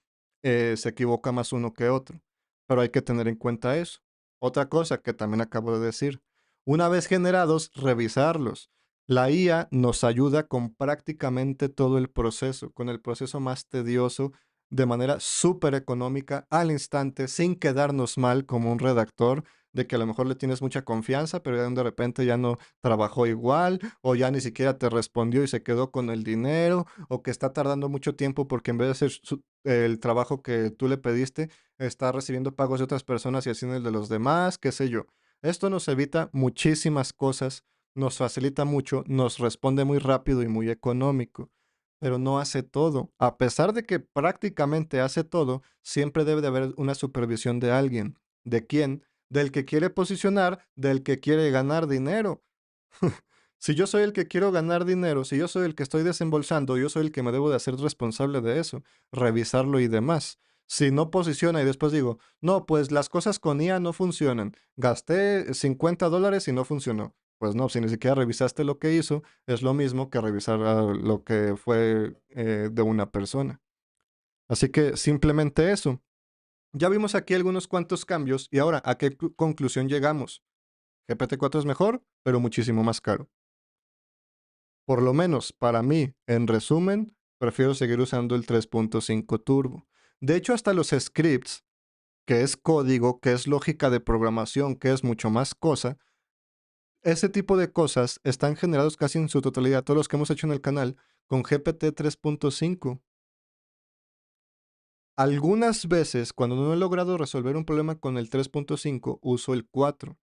S1: se equivoca más uno que otro. Pero hay que tener en cuenta eso. Otra cosa que también acabo de decir, una vez generados, revisarlos. La IA nos ayuda con prácticamente todo el proceso, con el proceso más tedioso, de manera súper económica, al instante, sin quedarnos mal como un redactor, de que a lo mejor le tienes mucha confianza, pero ya de repente ya no trabajó igual, o ya ni siquiera te respondió y se quedó con el dinero, o que está tardando mucho tiempo porque en vez de hacer el trabajo que tú le pediste, está recibiendo pagos de otras personas y haciendo el de los demás, qué sé yo. Esto nos evita muchísimas cosas, nos facilita mucho, nos responde muy rápido y muy económico, pero no hace todo. A pesar de que prácticamente hace todo, siempre debe de haber una supervisión de alguien. ¿De quién? Del que quiere posicionar, del que quiere ganar dinero. Si yo soy el que quiero ganar dinero, si yo soy el que estoy desembolsando, yo soy el que me debo de hacer responsable de eso, revisarlo y demás. Si no posiciona y después digo, no, pues las cosas con IA no funcionan, gasté $50 y no funcionó. Pues no, si ni siquiera revisaste lo que hizo, es lo mismo que revisar lo que fue de una persona. Así que simplemente eso. Ya vimos aquí algunos cuantos cambios y ahora, ¿a qué conclusión llegamos? GPT-4 es mejor, pero muchísimo más caro. Por lo menos para mí, en resumen, prefiero seguir usando el 3.5 Turbo. De hecho, hasta los scripts, que es código, que es lógica de programación, que es mucho más cosa, ese tipo de cosas están generados casi en su totalidad, todos los que hemos hecho en el canal, con GPT 3.5. Algunas veces, cuando no he logrado resolver un problema con el 3.5, uso el 4.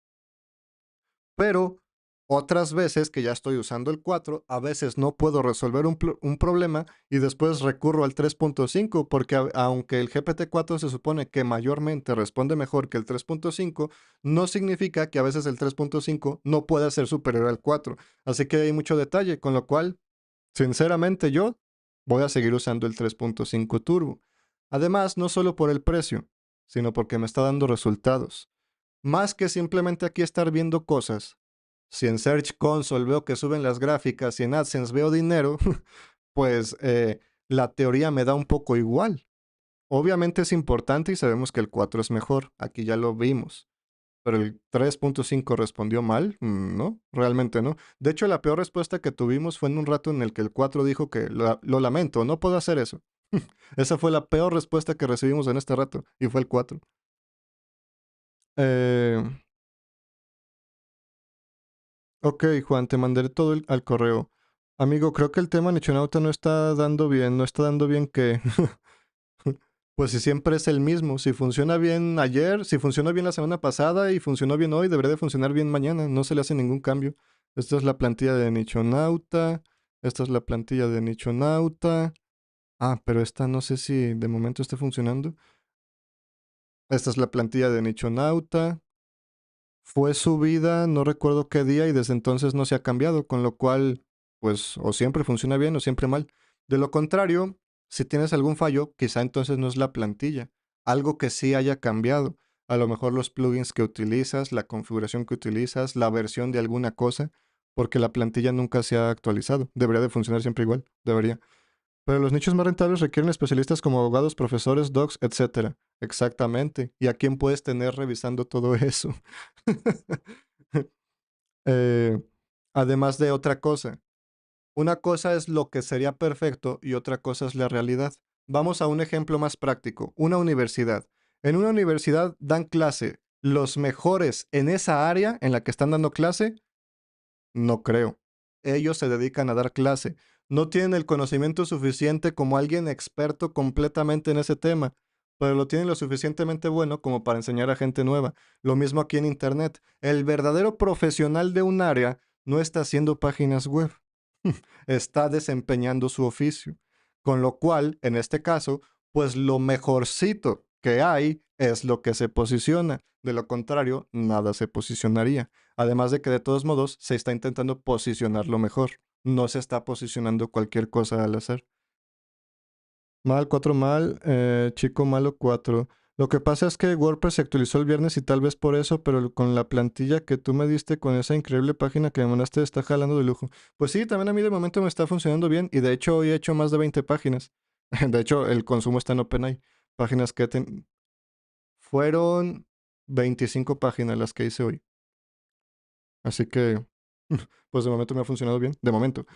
S1: Pero otras veces que ya estoy usando el 4, a veces no puedo resolver un problema y después recurro al 3.5 porque aunque el GPT-4 se supone que mayormente responde mejor que el 3.5, no significa que a veces el 3.5 no pueda ser superior al 4. Así que hay mucho detalle, con lo cual, sinceramente yo voy a seguir usando el 3.5 Turbo. Además, no solo por el precio. sino porque me está dando resultados. Más que simplemente aquí estar viendo cosas. Si en Search Console veo que suben las gráficas y en AdSense veo dinero, pues la teoría me da un poco igual. Obviamente es importante y sabemos que el 4 es mejor, aquí ya lo vimos. Pero el 3.5 respondió mal, no, realmente no. De hecho, la peor respuesta que tuvimos fue en un rato en el que el 4 dijo que lo lamento, no puedo hacer eso. Esa fue la peor respuesta que recibimos en este rato y fue el 4. Eh, ok, Juan, te mandaré todo al correo. Amigo, creo que el tema Nichonauta no está dando bien, no está dando bien que... Pues si siempre es el mismo, si funciona bien ayer, si funcionó bien la semana pasada y funcionó bien hoy, debería de funcionar bien mañana, no se le hace ningún cambio. Esta es la plantilla de Nichonauta, esta es la plantilla de Nichonauta. Ah, pero esta no sé si de momento esté funcionando. Esta es la plantilla de Nichonauta. Fue subida, no recuerdo qué día y desde entonces no se ha cambiado, con lo cual, pues o siempre funciona bien o siempre mal. De lo contrario, si tienes algún fallo, quizá entonces no es la plantilla, algo que sí haya cambiado. A lo mejor los plugins que utilizas, la configuración que utilizas, la versión de alguna cosa, porque la plantilla nunca se ha actualizado. Debería de funcionar siempre igual, debería. Pero los nichos más rentables requieren especialistas como abogados, profesores, docs, etcétera. Exactamente. ¿Y a quién puedes tener revisando todo eso? Eh, además de otra cosa. Una cosa es lo que sería perfecto y otra cosa es la realidad. Vamos a un ejemplo más práctico. Una universidad. En una universidad dan clase los mejores en esa área en la que están dando clase. No creo. Ellos se dedican a dar clase. No tienen el conocimiento suficiente como alguien experto completamente en ese tema, pero lo tienen lo suficientemente bueno como para enseñar a gente nueva. Lo mismo aquí en Internet. El verdadero profesional de un área no está haciendo páginas web, está desempeñando su oficio. Con lo cual, en este caso, pues lo mejorcito que hay es lo que se posiciona. De lo contrario, nada se posicionaría. Además de que de todos modos se está intentando posicionar lo mejor. No se está posicionando cualquier cosa al hacer. Mal, 4 mal, chico malo 4. Lo que pasa es que WordPress se actualizó el viernes y tal vez por eso, pero con la plantilla que tú me diste con esa increíble página que me mandaste está jalando de lujo. Pues sí, también a mí de momento me está funcionando bien y de hecho hoy he hecho más de 20 páginas. De hecho, el consumo está en OpenAI. Páginas que fueron 25 páginas las que hice hoy. Así que, pues de momento me ha funcionado bien, de momento.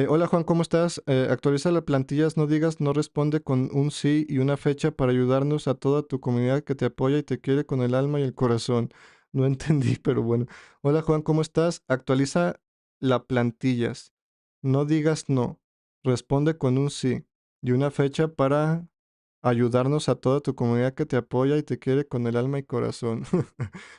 S1: Hola Juan, ¿cómo estás? Actualiza las plantillas, no digas, no responde con un sí y una fecha para ayudarnos a toda tu comunidad que te apoya y te quiere con el alma y el corazón. No entendí, pero bueno. Hola Juan, ¿cómo estás? Actualiza las plantillas, no digas no, responde con un sí y una fecha para ayudarnos a toda tu comunidad que te apoya y te quiere con el alma y corazón.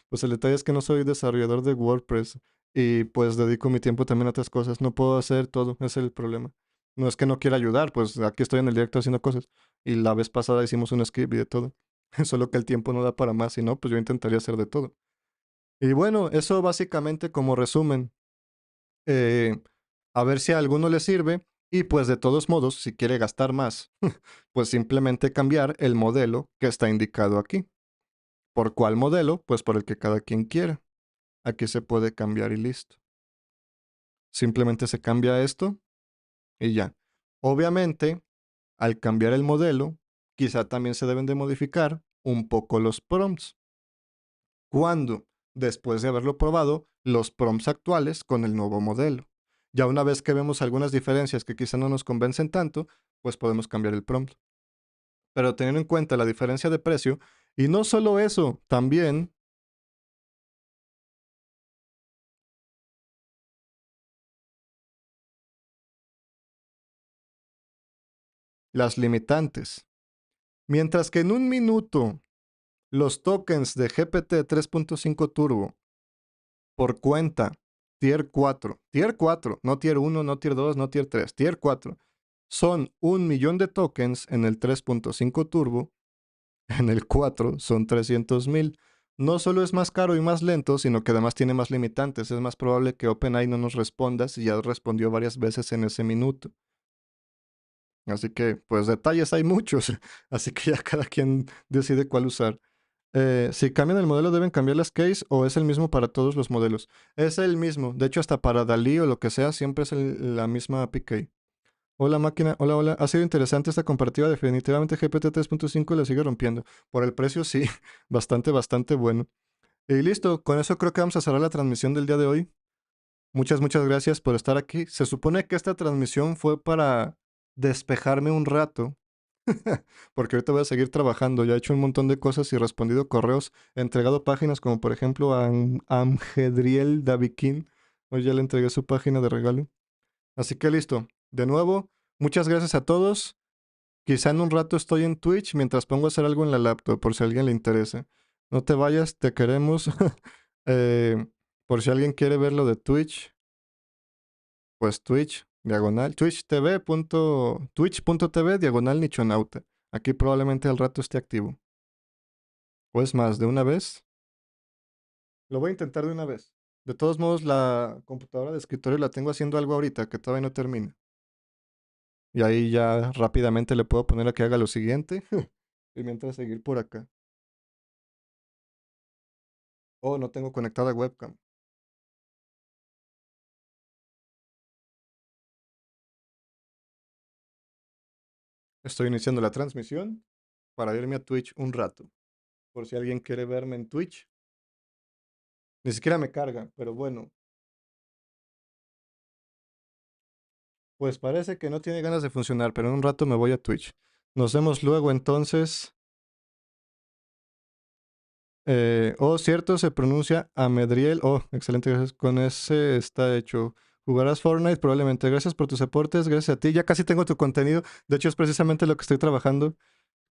S1: Pues el detalle es que no soy desarrollador de WordPress y pues dedico mi tiempo también a otras cosas. No puedo hacer todo, ese es el problema. No es que no quiera ayudar, pues aquí estoy en el directo haciendo cosas. Y la vez pasada hicimos un script y de todo. Solo que el tiempo no da para más, si no, pues yo intentaría hacer de todo. Y bueno, eso básicamente como resumen. Eh, a ver si a alguno le sirve. Y pues de todos modos, si quiere gastar más, pues simplemente cambiar el modelo que está indicado aquí. ¿Por cuál modelo? Pues por el que cada quien quiera. Aquí se puede cambiar y listo. Simplemente se cambia esto y ya. Obviamente, al cambiar el modelo, quizá también se deben de modificar un poco los prompts. ¿Cuándo? Después de haberlo probado, los prompts actuales con el nuevo modelo. Ya una vez que vemos algunas diferencias que quizá no nos convencen tanto, pues podemos cambiar el prompt. Pero teniendo en cuenta la diferencia de precio, y no solo eso, también las limitantes. Mientras que en un minuto los tokens de GPT 3.5 Turbo por cuenta Tier 4, no Tier 1, no Tier 2, no Tier 3, Tier 4, son 1 millón de tokens en el 3.5 Turbo, en el 4 son 300,000. No solo es más caro y más lento, sino que además tiene más limitantes. Es más probable que OpenAI no nos responda si ya respondió varias veces en ese minuto. Así que, pues detalles hay muchos. Así que ya cada quien decide cuál usar. Si cambian el modelo, ¿deben cambiar las keys o es el mismo para todos los modelos? Es el mismo. De hecho, hasta para Dalí o lo que sea, siempre es la misma API key. Hola máquina, hola, hola. Ha sido interesante esta comparativa. Definitivamente GPT 3.5 le sigue rompiendo. Por el precio, sí. Bastante, bastante bueno. Y listo, con eso creo que vamos a cerrar la transmisión del día de hoy. Muchas, muchas gracias por estar aquí. Se supone que esta transmisión fue para despejarme un rato, porque ahorita voy a seguir trabajando. Ya he hecho un montón de cosas y respondido correos, he entregado páginas como por ejemplo a Amjedriel Davikin. Hoy ya le entregué su página de regalo. Así que listo. De nuevo, muchas gracias a todos. Quizá en un rato estoy en Twitch mientras pongo a hacer algo en la laptop, por si a alguien le interesa. No te vayas, te queremos. Eh, por si alguien quiere ver lo de Twitch, pues Twitch, diagonal, twitch.tv, diagonal nichonauta. Aquí probablemente al rato esté activo. Pues más, de una vez. Lo voy a intentar de una vez. De todos modos, la computadora de escritorio la tengo haciendo algo ahorita que todavía no termina. Y ahí ya rápidamente le puedo poner a que haga lo siguiente. Y mientras seguir por acá. Oh, no tengo conectada webcam. Estoy iniciando la transmisión para irme a Twitch un rato. Por si alguien quiere verme en Twitch. Ni siquiera me carga, pero bueno. Pues parece que no tiene ganas de funcionar, pero en un rato me voy a Twitch. Nos vemos luego entonces. Oh, cierto, se pronuncia Amedriel. Oh, excelente, gracias. Con ese está hecho. Jugarás Fortnite probablemente. Gracias por tus aportes, gracias a ti. Ya casi tengo tu contenido. De hecho, es precisamente lo que estoy trabajando.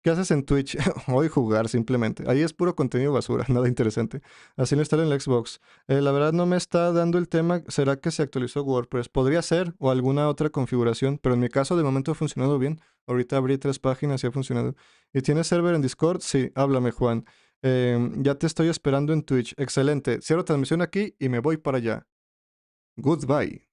S1: ¿Qué haces en Twitch? Hoy jugar simplemente. Ahí es puro contenido basura, nada interesante. Así lo instalo en la Xbox. La verdad no me está dando el tema. ¿Será que se actualizó WordPress? Podría ser o alguna otra configuración, pero en mi caso de momento ha funcionado bien. Ahorita abrí 3 páginas y ha funcionado. ¿Y tienes server en Discord? Sí, háblame Juan. Ya te estoy esperando en Twitch. Excelente. Cierro transmisión aquí y me voy para allá. Goodbye.